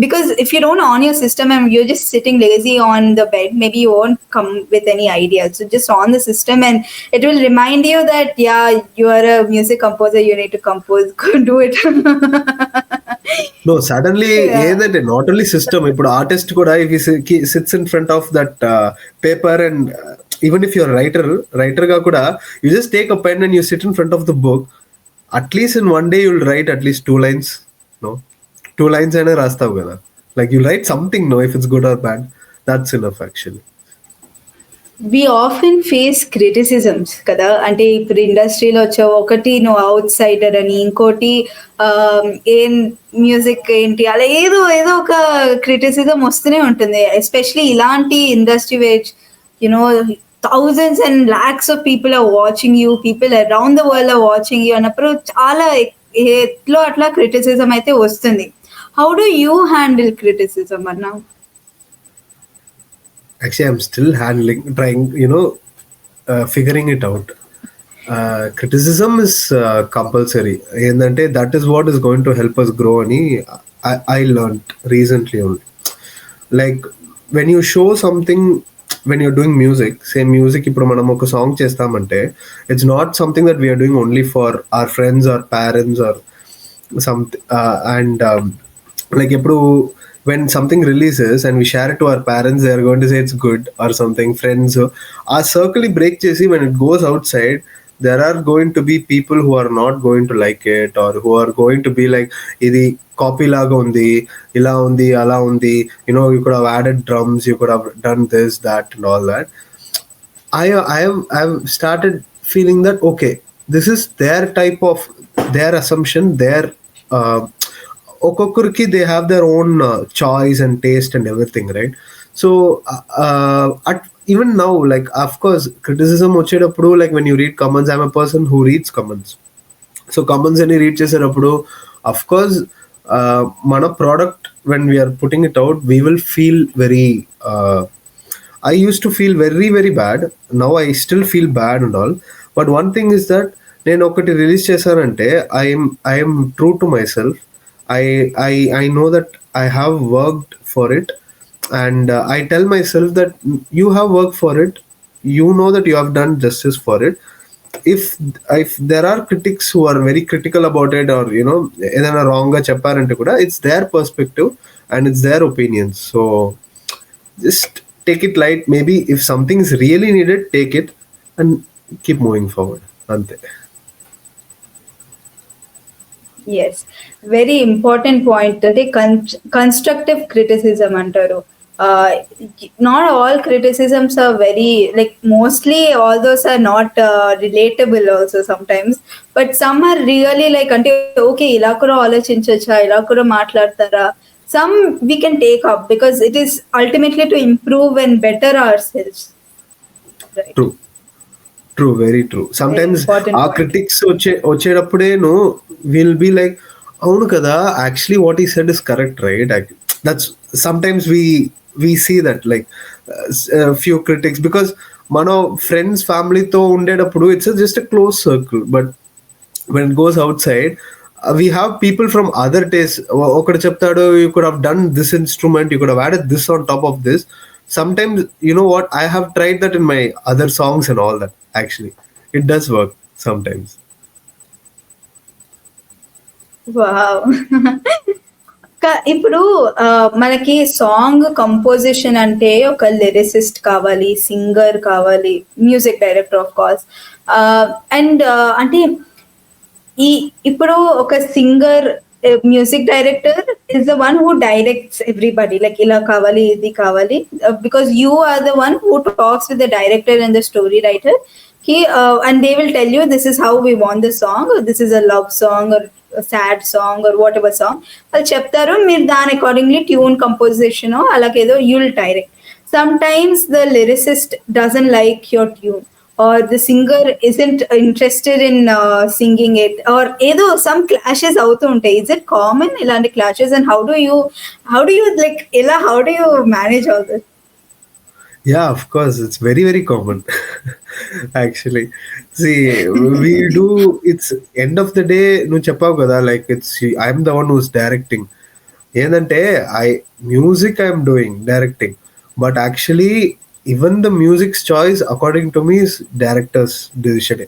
Because if you don't on your system and you're just sitting lazy on the bed, maybe you won't come with any ideas. So just on the system, and it will remind you that, yeah, you are a music composer, you need to compose, go do it. No, suddenly, Yeah. ఏంటంటే not only system, ఇప్పుడు artist కూడా if sits in front of that paper, and even if your writer గా కూడా, you just take a pen and you sit in front of the book. At least in one day you'll write at least 2 lines. No, 2 lines అయినా రాస్తావు కదా. Like you write something, no, if it's good or bad, that's enough actually. We often face criticisms కదా. అంటే ఇప్పుడు ఇండస్ట్రీలో వచ్చావు, ఒకటి నువ్వు అవుట్ సైడర్ అని, ఇంకోటి ఏం మ్యూజిక్ ఏంటి, అలా ఏదో ఏదో ఒక క్రిటిసిజం వస్తూనే ఉంటుంది. ఎస్పెషలీ ఇలాంటి industry where you know thousands and lakhs of people are watching you, people around the world are watching you అన్నప్పుడు చాలా ఎట్లో అట్లా క్రిటిసిజం అయితే వస్తుంది. How do you handle criticism అన్నా? Actually, I'm still trying, figuring it out. Criticism is compulsory, ఏంటంటే that is what is going to help us grow అని I learned recently only. Like, when you show something, when you're doing music, say music, ఇప్పుడు మనం ఒక song చేస్తామంటే, it's not something that we are doing only for our friends or parents or something, and like, ఎప్పుడు when something releases and we share it to our parents, they are going to say it's good or something. Friends, our circle break chesi, when it goes outside, there are going to be people who are not going to like it, or who are going to be like, ఇది copy లాగా ఉంది, ఇలా ఉంది, అలా ఉంది, you could have added drums, you could have done this, that, and all that. I've started feeling that, okay, this is their type of, their assumption, their uh, ఒక్కొక్కరికి they have their own choice and taste and everything, right? So at even now, like of course criticism వచ్చేటప్పుడు, like when you read comments, I'm a person who reads comments. So comments అని read చేసేటప్పుడు of course మన product when we're putting it out, we will feel very, I used to feel very very bad. Now I still feel bad and all. But one thing is that నేను ఒకటి release చేశానంటే I'm true to my self. I know that I have worked for it, and I tell myself that you have worked for it, you know that you have done justice for it. if if there are critics who are very critical about it, or ఏదైనా wrong గా చెప్పారంటే కూడా, it's their perspective and it's their opinions. So just take it light. Maybe if something is really needed, take it and keep moving forward. Ante. Yes, very important point అంటే constructive criticism అంటారు. Not all criticisms are very, like mostly all those are not relatable also sometimes, but some are really like, అంటే okay ఇలా కూడా ఆలోచించవచ్చా, ఇలా కూడా మాట్లాడతారా, some we can take up because it is ultimately to improve and better ourselves, right? True, very true. Sometimes ఆ critics వచ్చేటప్పుడేను will be like, అవును కదా, actually what ఈ said is correct, right? That's sometimes we see that, like few critics, because మన friends ఫ్యామిలీతో ఉండేటప్పుడు it's just a close circle, but when it goes outside, we have people from other tastes. ఒకటి చెప్తాడు, you could have done this instrument, you could have added this on top of this. Sometimes, you know what, I have tried that in my other songs and all that. Actually, it does work sometimes. Wow. ఇప్పుడు మనకి song composition అంటే ఒక lyricist కావాలి, singer కావాలి, music director of course, and అంటే ఇప్పుడు ఒక singer, music director is the one who directs everybody, like ఇలా కావాలి, ఇది కావాలి, because you are the one who talks with the director and the story writer, and they will tell you this is how we want the song, this is a love song or a sad song or whatever song వాళ్ళు చెప్తారు, మీరు దాని accordingly tune composition అలాగేదో you'll direct. Sometimes the lyricist doesn't like your tune, or the singer isn't interested in singing it, or ఏదో some clashes అవుతూ ఉంటాయి. Is it common ఇలాంటి clashes, and how do you like ఎలా, how do you manage all this? Yeah, of course, it's very very common. Actually, see, we do, it's end of the day నువ్వు చెప్పావు కదా, like it's, I'm the one who's directing. ఏంటంటే music I'm doing directing, but actually even the music's choice according to me is director's decision.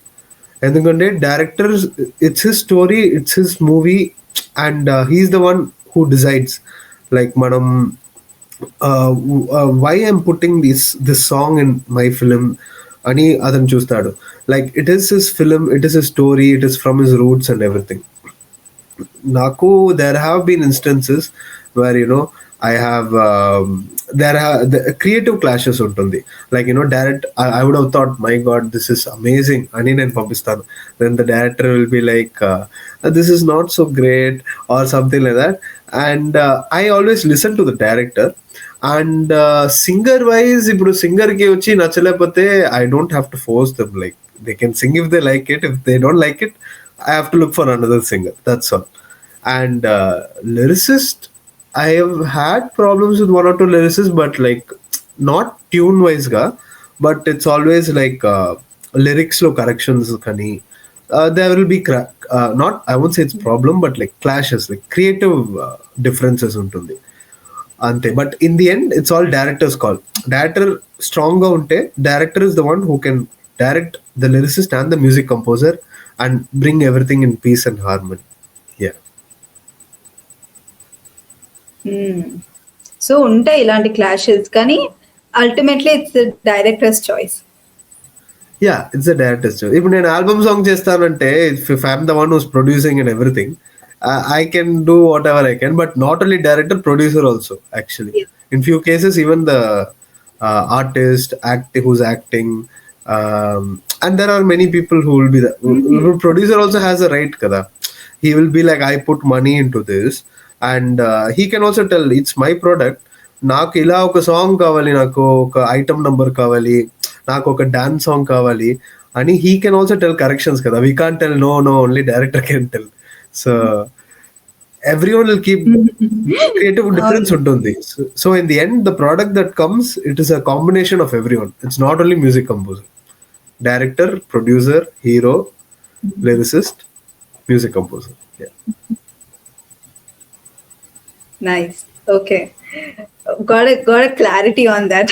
ఎందుకంటే directors, it's his story, it's his movie, and he's the one who decides, like మనం why I'm putting this song in my film అని అతను చూస్తాడు. Like it is his film, it is his story, it is from his roots and everything. నాకు there have been instances where I have there are the creative clashes ఉంటుంది. Like direct, I would have thought, my god, this is amazing అని నేను పంపిస్తాను. Then the director will be like, this is not so great or something like that. And I always listen to the director. And singer wise, ఇప్పుడు singer కి వచ్చి నచ్చలేకపోతే I don't have to force them. Like they can sing if they like it, if they don't like it I have to look for another singer, that's all. And lyricist, I have had problems with one or two lyricists, but like not tune wise ga, but it's always like lyrics lo corrections kani, there will be not, I won't say it's problem, but like clashes, like creative differences ఉంటుంది అంతే. But in the end it's all director's call. Director strong గా ఉంటే, director is the one who can direct the lyricist and the music composer and bring everything in peace and harmony. Yeah, so ఉంటాయి ఇలాంటి clashes, కానీ ultimately it's director's choice. Yeah, it's a director's choice. ఇప్పుడు నేను album song చేస్తానంటే, if I'm the one who's producing and everything, I can do whatever I can, but not only director, producer also, actually. Yeah. In few cases, even the artist who's acting, and there are many people who will be the producer also has a right kada. He will be like, I put money into this, and he can also tell it's my product. నాకు ఇలా ఒక song కావాలి, నాకు ఒక item number కావాలి, నాకు ఒక dance song కావాలి అని he can also tell corrections కదా. We can't tell no no, only director can tell. So everyone will keep creative difference ఉంటుంది. So in the end, the product that comes, it is a combination of everyone. It's not only music composer, director, producer, hero, lyricist, music composer. Yeah. Nice. Okay. Got a clarity on that.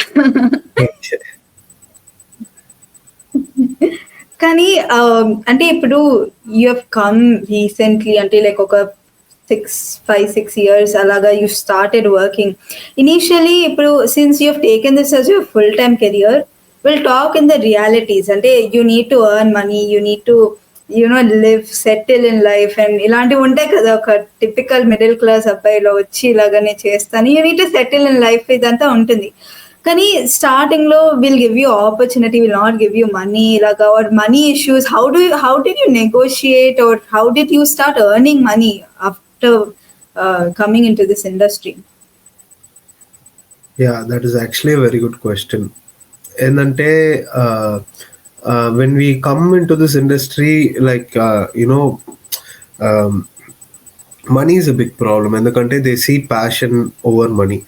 కానీ అంటే ఇప్పుడు you have come recently, అంటే like ఒక 5-6 years అలాగా you started working. Initially ఇప్పుడు since you have taken this as your full time career, will talk in the realities. అంటే you need to earn money, you need to live, settle in life, and ఇలాంటివి ఉంటాయి కదా. ఒక typical middle class అబ్బాయిలో వచ్చి ఇలాగనే చేస్తాను, you need to settle in life, ఇదంతా ఉంటుంది. కానీ స్టార్టింగ్ లో will give you opportunity, will not give you money, ఇలాగా, or money issues. How did you negotiate, or how did you start earning money after coming in to this industry? Yeah, that is actually a very good question. ఏంటంటే when we come into this industry, like money is a big problem. ఎందుకంటే they see passion over money.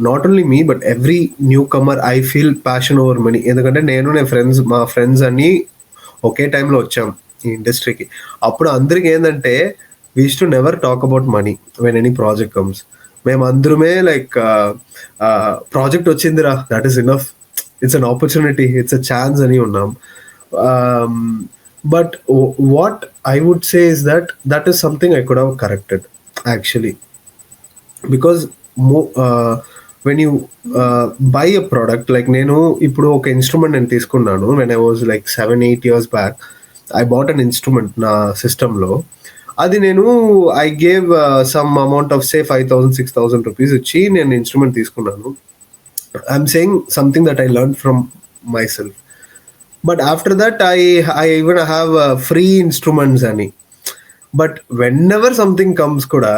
Not only me, but every newcomer, I feel passion over money. ఎందుకంటే మా friends అన్ని ఒకే టైంలో వచ్చాం ఈ ఇండస్ట్రీకి. అప్పుడు అందరికి ఏంటంటే we used to never talk about money when any project comes. మేము అందరమే లైక్ ప్రాజెక్ట్ వచ్చిందిరా, that is enough, it's an opportunity, it's a chance అని ఉన్నాం. But what I would say is that is something I could have corrected actually. Because when you buy a product, like నేను ఇప్పుడు ఒక instrument నేను తీసుకున్నాను. when I was like 7-8 years back, I bought an instrument నా సిస్టంలో. అది నేను I gave some amount of say 5,000-6,000 rupees ఇచ్చి నేను ఇన్స్ట్రుమెంట్ తీసుకున్నాను. I'm saying something that I learn from myself. But after that I even have free instruments అని. But whenever something comes కూడా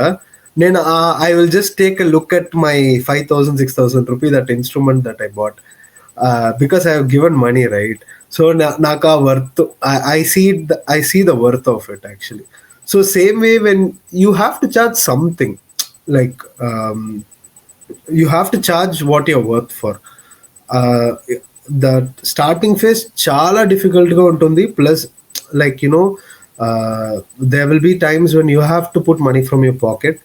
నేను I will just take a look at my 5,000-6,000 rupees that instrument that I bought, because I have given money, right? So నాకు ఆ worth, I see the worth of it actually. So same way when you have to charge something, like you have to charge what your worth for. The starting phase చాలా డిఫికల్ట్గా ఉంటుంది. Plus like there will be times when you have to put money from your pocket,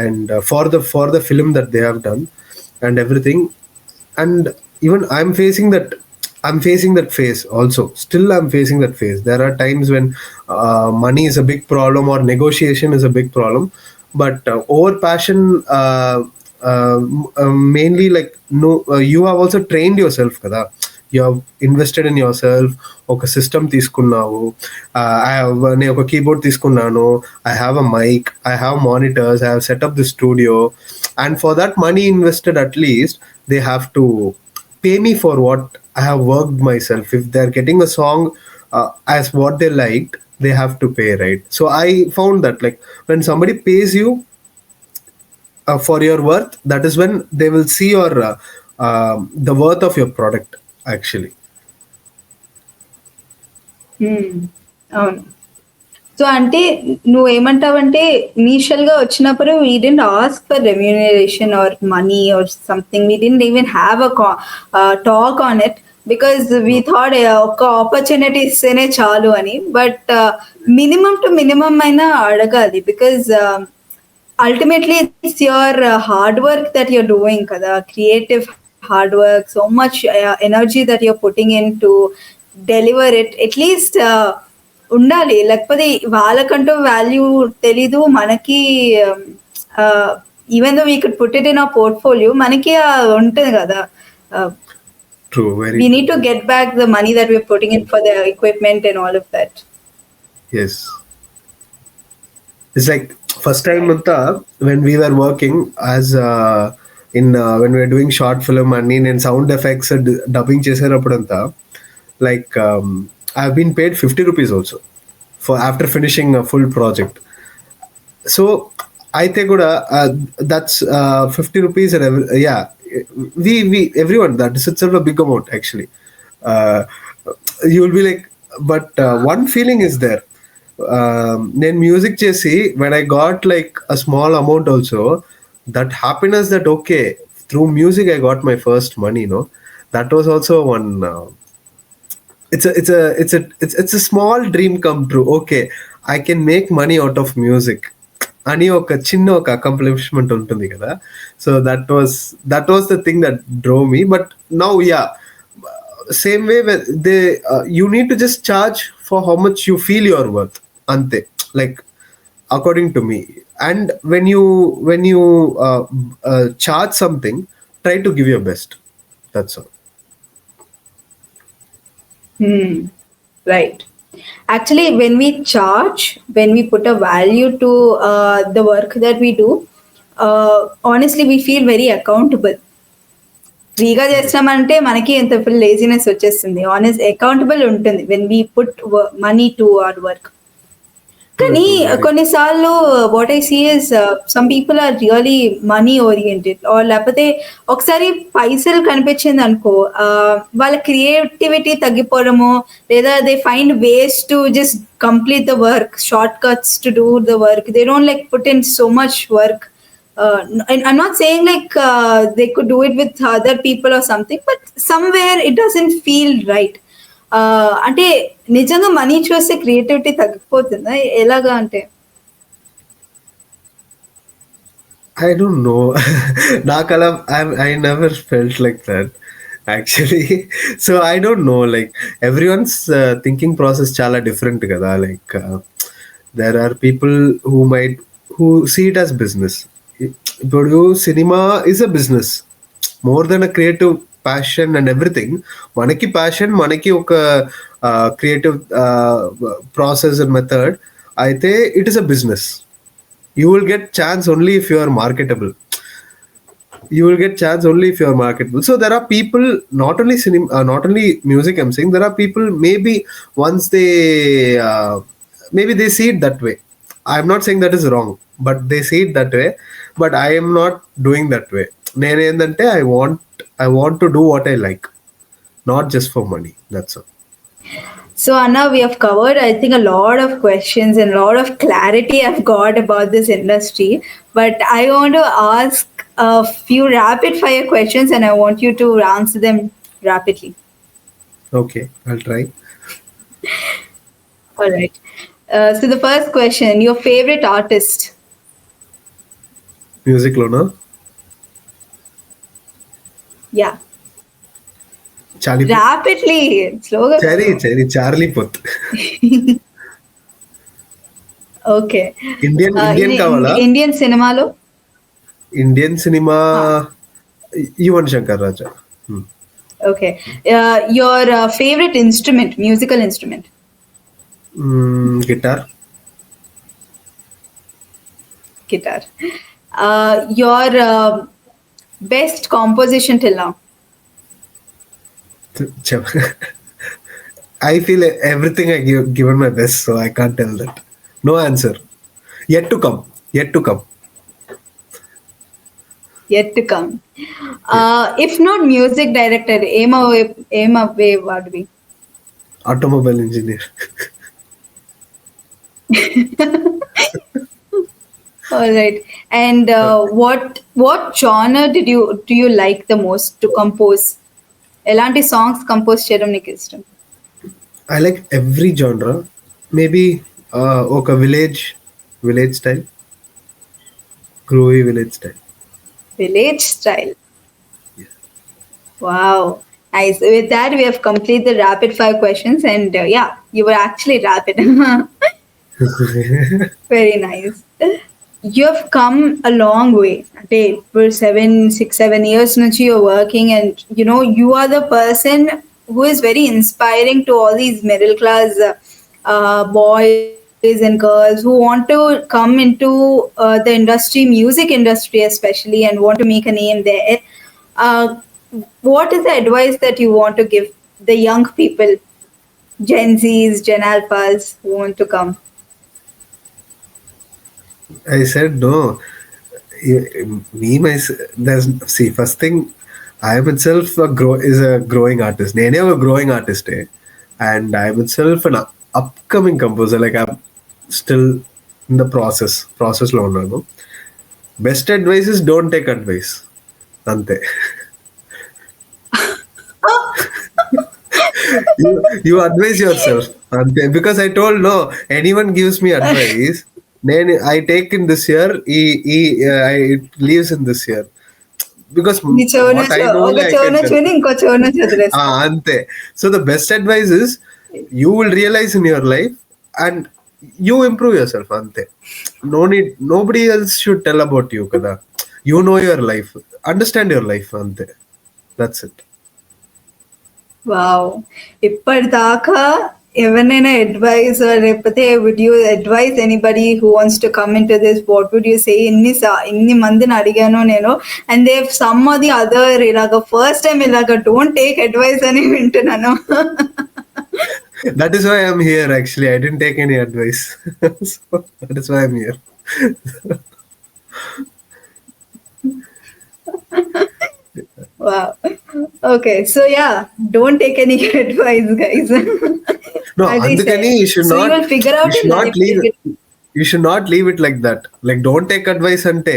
and for the film that they have done and everything. And even I'm facing that phase also. Still I'm facing that phase. There are times when money is a big problem or negotiation is a big problem. But over passion, mainly, like, no, you have also trained yourself kada. You have invested in yourself. ఒక system తీసుకున్నావు, నేను ఒక keyboard తీసుకున్నాను, I have a mic, I have monitors, I have set up the studio. And for that money invested, at least they have to pay me for what I have worked myself. If they're getting a song as what they liked, they have to pay, right? So I found that, like, when somebody pays you for your worth, that is when they will see your the worth of your product actually. అవును. So అంటే నువ్వేమంటావంటే, initial గా వచ్చినప్పుడు we didn't ask for remuneration or money or something, we didn't even have a talk on it, because we thought ఒక opportunity ఇస్తేనే చాలు అని. But minimum to minimum అయినా అడగాలి, because ultimately it's your hard work that you're doing kada, creative hard work, so much energy that you're putting in to deliver it. At least ఉండాలి, లేకపోతే వాళ్ళకంటూ value తెలీదు మనకి. Even though we could put it in our portfolio, మనకి ఉంటుంది కదా, we need to get back the money that we're putting in for the equipment and all of that. Yes, it's like first time anta when we were working as when we were doing short film and in sound effects dubbing చేసేటప్పుడు anta, like I've been paid 50 rupees also for after finishing a full project. So అయితే కూడా that's 50 rupees and yeah, we everyone, that is itself a big amount actually. uh, you will be like, but one feeling is there. నేను music చేసి when I got like a small amount also, that happiness that okay, through music I got my first money, that was also one. It's a small dream come true. Okay, I can make money out of music అని ఒక చిన్న ఒక accomplishment ఉంటుంది కదా. So that was the thing that drew me. But now yeah, same way they you need to just charge for how much you feel your worth, అంతే. Like according to me. And when you charge something, try to give your best. That's all. Right. Actually, when we put a value to the work that we do, honestly, we feel very accountable. ఫ్రీగా చేస్తామంటే మనకి ఎంత full laziness వచ్చేస్తుంది. Honest accountable ఉంటుంది when we put money to our work. కానీ కొన్నిసార్లు what I see is some people are really money oriented, లేకపోతే ఒకసారి పైసలు కనిపించింది అనుకో, వాళ్ళ క్రియేటివిటీ తగ్గిపోవడము, లేదా they find ways to just complete the work, short cuts to do the work. They don't like put in so much work. I'm not saying like they could do it with other people or something, but somewhere it doesn't feel right. అంటే నిజంగా money చూస్తే creativity తగ్గిపోతుందా ఎలాగా అంటే? I don't know. Nakala, I never felt like that actually. So I don't know. Like everyone's thinking process chala different kada. Like there are people who see it as business. ఇప్పుడు cinema is a business more than a creative passion and everything. మనకి passion, మనకి ఒక creative process and method అయితే it is a business. You will get chance only if you are marketable. You will get chance only if you are marketable. So there are people, not only cinema, not only music I'm saying, there are people maybe once maybe they see it that way. I'm not saying that is wrong, but they see it that way. But I am not doing that way. నేను ఏంటంటే I want to do what I like, not just for money. That's all. So Anna, we have covered, I think, a lot of questions and a lot of clarity I've got about this industry. But I want to ask a few rapid fire questions, and I want you to answer them rapidly. Okay, I'll try. All right. So the first question, your favorite artist? Music lona? Yeah. Charlie Rapidly. Slower. Cherry, Charlie Puth. Okay. Indian kavala? Indian cinema lo? Indian cinema, Yuvan Shankar Raja. Okay. Your favorite instrument, musical instrument? Guitar. Guitar. Your best composition till now? I feel everything I given my best, so I can't tell that. No answer. Yet to come. Yet to come. If not music director, aim away what be? Automobile engineer. All right. And what genre do you like the most to compose? Elanti songs compose cheyadam నీకు ఇష్టం? I like every genre. Maybe oka village style. Groovy village style. Village style. Yeah. Wow. Nice. With that, we have completed the rapid fire questions, and yeah, you were actually rapid. Very nice. You have come a long way. For 7 years now you're working, and you are the person who is very inspiring to all these middle class boys and girls who want to come into the industry, music industry especially, and want to make a name there. What is the advice that you want to give the young people? Gen Zs, Gen Alphas who want to come? I said no. Me, there's, see, first thing, I am itself is a growing artist. I am a growing artist, and I am itself an upcoming composer. Like, I'm still in the process lo unnanu. Best advice is don't take advice. Ante. You advise yourself. Ante. Because I told no, anyone gives me advice, then I take in this year, it leaves in this year. Because ఈ చెవున what I know, ఒక I can చెవున tell. చూని ఇంకో చెవున చదివేస్తాం. Ante. So the best advice is you will realize in your life and you improve yourself. Ante. No need, nobody else should tell about you. Kada. You know your life. Understand your life. Ante. That's it. Wow, ఇప్పటిదాకా ఎవరినైనా advice లేకపోతే would you advise anybody who wants to come in to this, what would you say? ఇన్ని మందిని అడిగాను నేను, and they some of the other ఇలాగ first time ఇలాగ don't take advice అని వింటున్నాను. That is why I'm here. Actually, I didn't take any advice. So that is why I'm here. Wow. Okay, so yeah, don't take any advice, guys. No, As I said, andukani so you will figure you out should in not life. leave it. You should not leave it like that. Like, don't take advice ante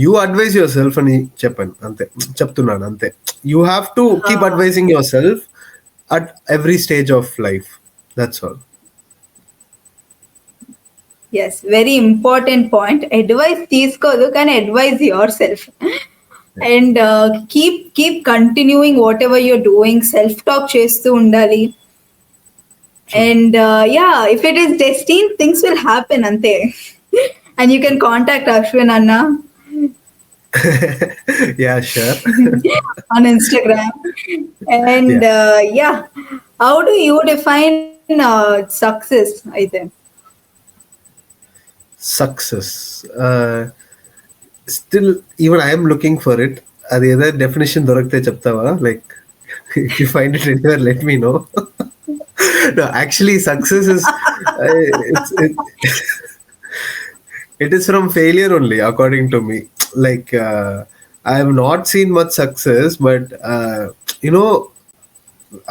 you advise yourself అని చెప్పాను అంతే, చెప్తున్నాను అంతే. You have to keep advising yourself at every stage of life. That's all. Yes, very important point. Advice తీసుకోదు కానీ advise yourself. And keep continuing whatever you're doing. Self talk చేస్తూ ఉండాలి. And yeah, if it is destined, things will happen ante. And you can contact Ashwin Anna Yeah, sure. on Instagram. And yeah, how do you define success, I think? Success. Still, even I am looking for it. అది ఏదో definition దొరికితే చెప్తావా? Like, if you find it anywhere, let me know. No, actually, success is it is from failure only, according to me. Like, I have not seen much success, but you know,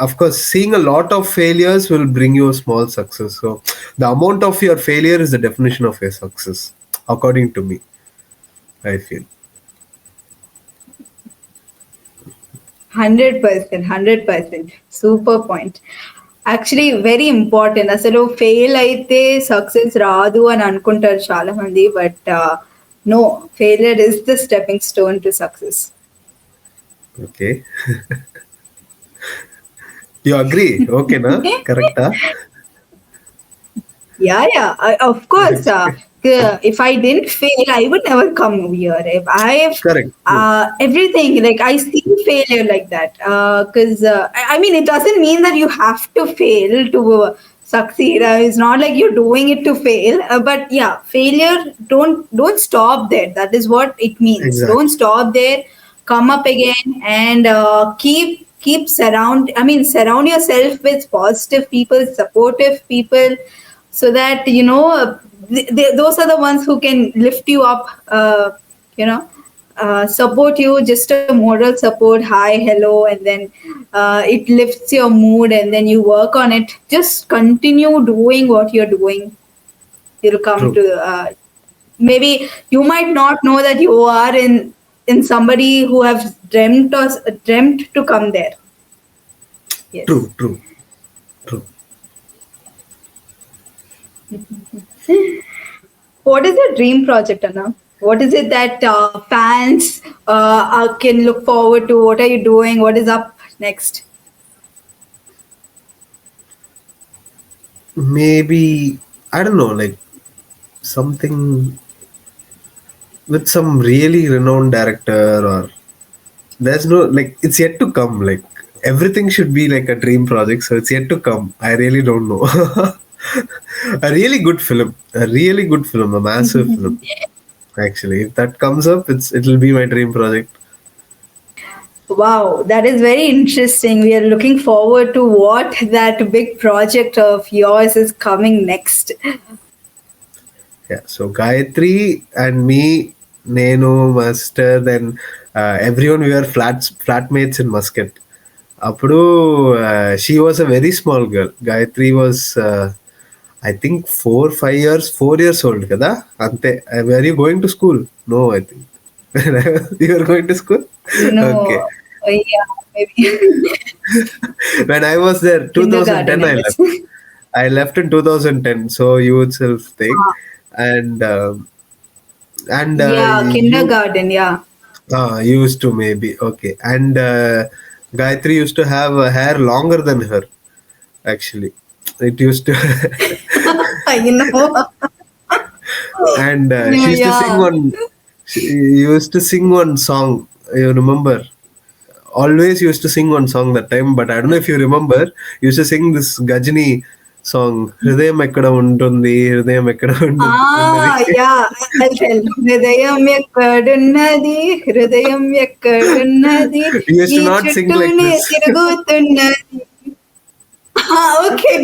of course, seeing a lot of failures will bring you a small success. So the amount of your failure is the definition of your success, according to me, I feel. 100%. Super point. Actually very important. అసలు fail అయితే success రాదు అని అనుకుంటారు చాలా మంది, but no, failure is the stepping stone to success. Okay. You agree? Okay, na? Correct, huh? Yeah, of course. If I didn't fail, I would never come here. If I have Correct. everything, like I see failure like that. Because I mean, it doesn't mean that you have to fail to succeed. It's not like you're doing it to fail. But yeah, failure. Don't stop there. That is what it means. Exactly. Don't stop there. Come up again and surround yourself with positive people, supportive people, so that you know those are the ones who can lift you up, support you, just a moral support, hi, hello, and then it lifts your mood, and then you work on it. Just continue doing what you're doing. You'll come True. to maybe you might not know that you are in somebody who have dreamt to come there. Yes. True. What is your dream project, Anna? What is it that fans can look forward to? What are you doing? What is up next? Maybe, I don't know, like something with some really renowned director, or there's no, like, it's yet to come. Like, everything should be like a dream project, so it's yet to come. I really don't know. A really good film, a massive film. Actually, if that comes up, it'll be my dream project. Wow, that is very interesting. We are looking forward to what that big project of yours is coming next. Yeah, so Gayatri and me, Nenu, Master, then everyone, we were flatmates in Muscat. Appudu, she was a very small girl. Gayatri was, I think, 4 years old. Kada? Ante, were you going to school? No, I think. You were going to school? Okay. No, yeah, maybe When I was there, 2010, kindergarten, I I guess. left. I left in 2010, so you would self think. Ah, And yeah, you kindergarten, yeah. used to maybe okay. And Gayatri used to have hair longer than her. Actually, it used to, You know, and she used to sing yeah. one. She used to sing one song. You remember? Always used to sing one song that time, but I don't know if you remember. Used to sing this Gajini song. Hridayam ekkada untundi, hridayam ekkada unnadi. Yeah, I'll tell. హృదయం ఎక్కడున్నది హృదయం ఎక్కడున్నది We used to నీ not sing like చుట్టూనే this. తిరుగుతున్నది. Okay.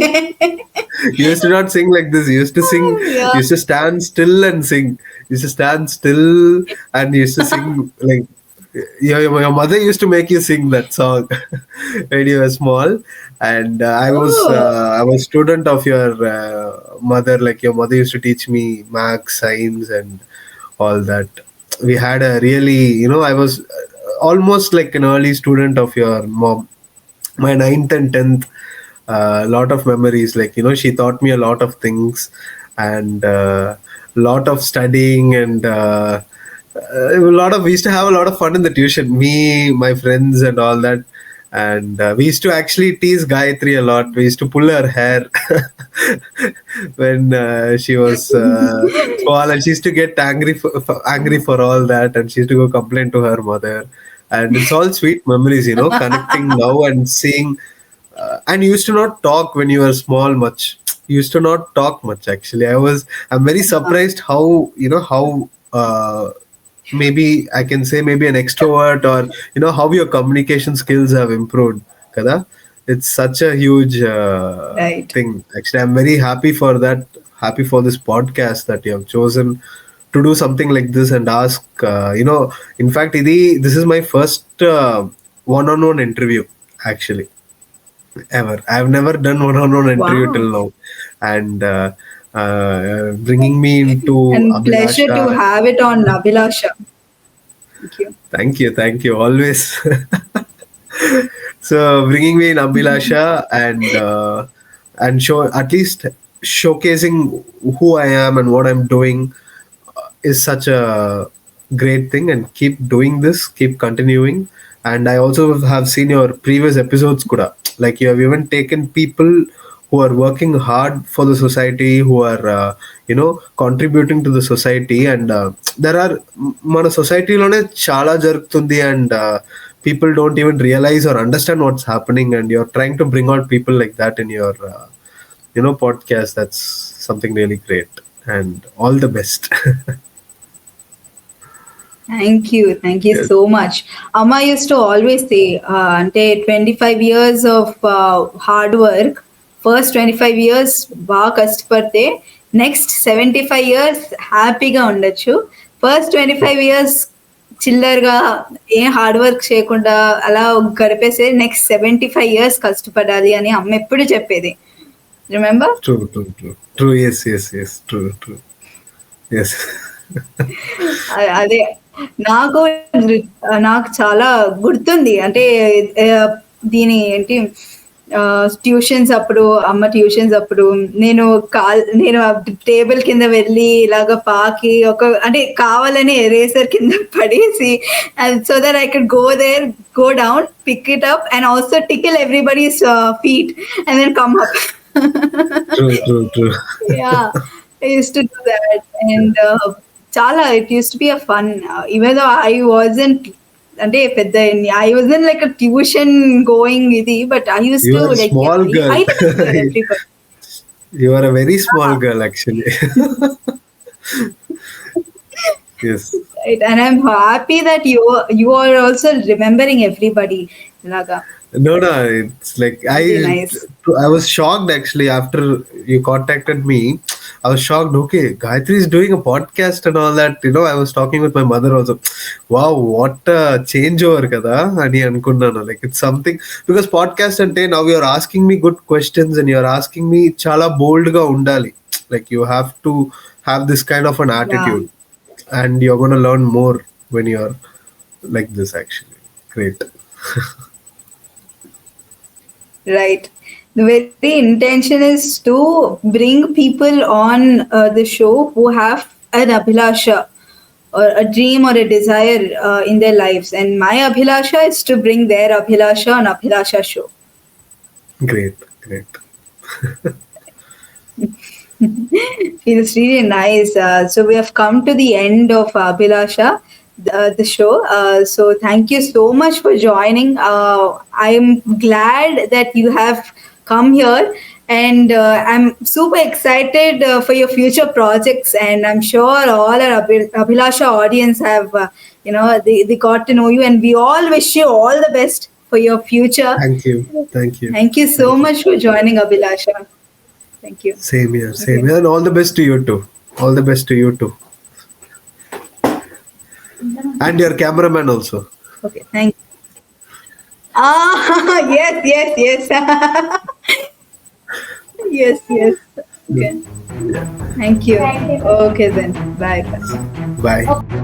You used to not sing like this. You used to sing. Yeah. You used to stand still and sing. You used to stand still and you used to sing like your mother used to make you sing that song when you were small. And Oh, I was student of your mother. Like your mother used to teach me math, science, and all that. We had a really, I was almost like an early student of your mom. My ninth and 10th, a lot of memories, like she taught me a lot of things, and lot of studying, and a lot of we used to have a lot of fun in the tuition, me, my friends, and all that. And we used to actually tease Gayatri a lot. We used to pull her hair when she was small, and she used to get angry for all that, and she used to go complain to her mother. And it's all sweet memories, connecting now and seeing. And you used to not talk when you were small much. You used to not talk much, actually. I'm very surprised how, how maybe I can say maybe an extrovert, or how your communication skills have improved. Kada? It's such a huge right. thing. Actually, I'm very happy for that. Happy for this podcast that you have chosen to do something like this and ask. In fact, this is my first one-on-one interview, actually, ever. I've never done one-on-one interview Wow. till now, and bringing me into And pleasure to Abhilasha. have it on Abhilasha. Thank you. Thank you, always. So bringing me in Abhilasha, and show at least showcasing who I am and what I'm doing is such a great thing, and keep doing this, keep continuing. And I also have seen your previous episodes kuda, like you have even taken people who are working hard for the society, who are contributing to the society. And there are మన సొసైటీలోనే చాలా జరుగుతుంది, and people don't even realize or understand what's happening, and you're trying to bring out people like that in your podcast. That's something really great, and all the best. Thank you Yes. so much. Amma used to always say, ante 25 years of hard work, first 25 years బాగా కష్టపడితే next 75 years హ్యాపీగా ఉండొచ్చు. First 25 years చిల్లరగా ఏం hard work చేయకుండా అలా గడిపేసే next 75 years కష్టపడాలి అని అమ్మ ఎప్పుడు చెప్పేది. Remember? True. Yes. True. Yes. అదే నాకు నాకు చాలా గుర్తుంది. అంటే దీని ఏంటి ట్యూషన్స్ అప్పుడు అమ్మ ట్యూషన్స్ అప్పుడు నేను టేబుల్ కింద వెళ్ళి ఇలాగ పాకి అంటే కావాలని ఎరేసర్ కింద పడేసి so that I could go down pick it up and also tickle everybody's feet and then come up. True. Yeah, I used to do that, and chala. It used to be a fun. Even though I wasn't, అంటే పెద్ద I wasn't like a tuition going ఇది, but I used You to are a like small girl. I remember everybody. You are a very small girl, actually. Yes. Right, and I'm happy that you are also remembering everybody, Raga. No, no, it's like Really nice. I was shocked actually after you contacted me. I was shocked. Okay, Gayatri is doing a podcast and all that. I was talking with my mother also. Wow, what a changeover kada ani anukunnanu. Like it's something because podcast ante now you're asking me good questions and you're asking me chala bold ga undali. Like you have to have this kind of an Yeah, attitude, and you're gonna learn more when you're like this. Actually, great. right. The very intention is to bring people on the show who have an abhilasha or a dream or a desire in their lives. And my abhilasha is to bring their abhilasha on Abhilasha show. Great, great. Feels really nice. So we have come to the end of Abhilasha, the show. So thank you so much for joining. I'm glad that you have come here, and I'm super excited for your future projects. And I'm sure all our Abhilasha audience have, they got to know you, and we all wish you all the best for your future. Thank you. Thank you. Thank you so Thank you. much for joining, Abhilasha. Thank you. Same here. Same Okay. here. And all the best to you too. All the best to you too. And your cameraman also. Okay, thank you. Ah, yes, yes, yes. Yes, yes. Okay. Yeah. Thank you. Okay, then. Bye. Bye.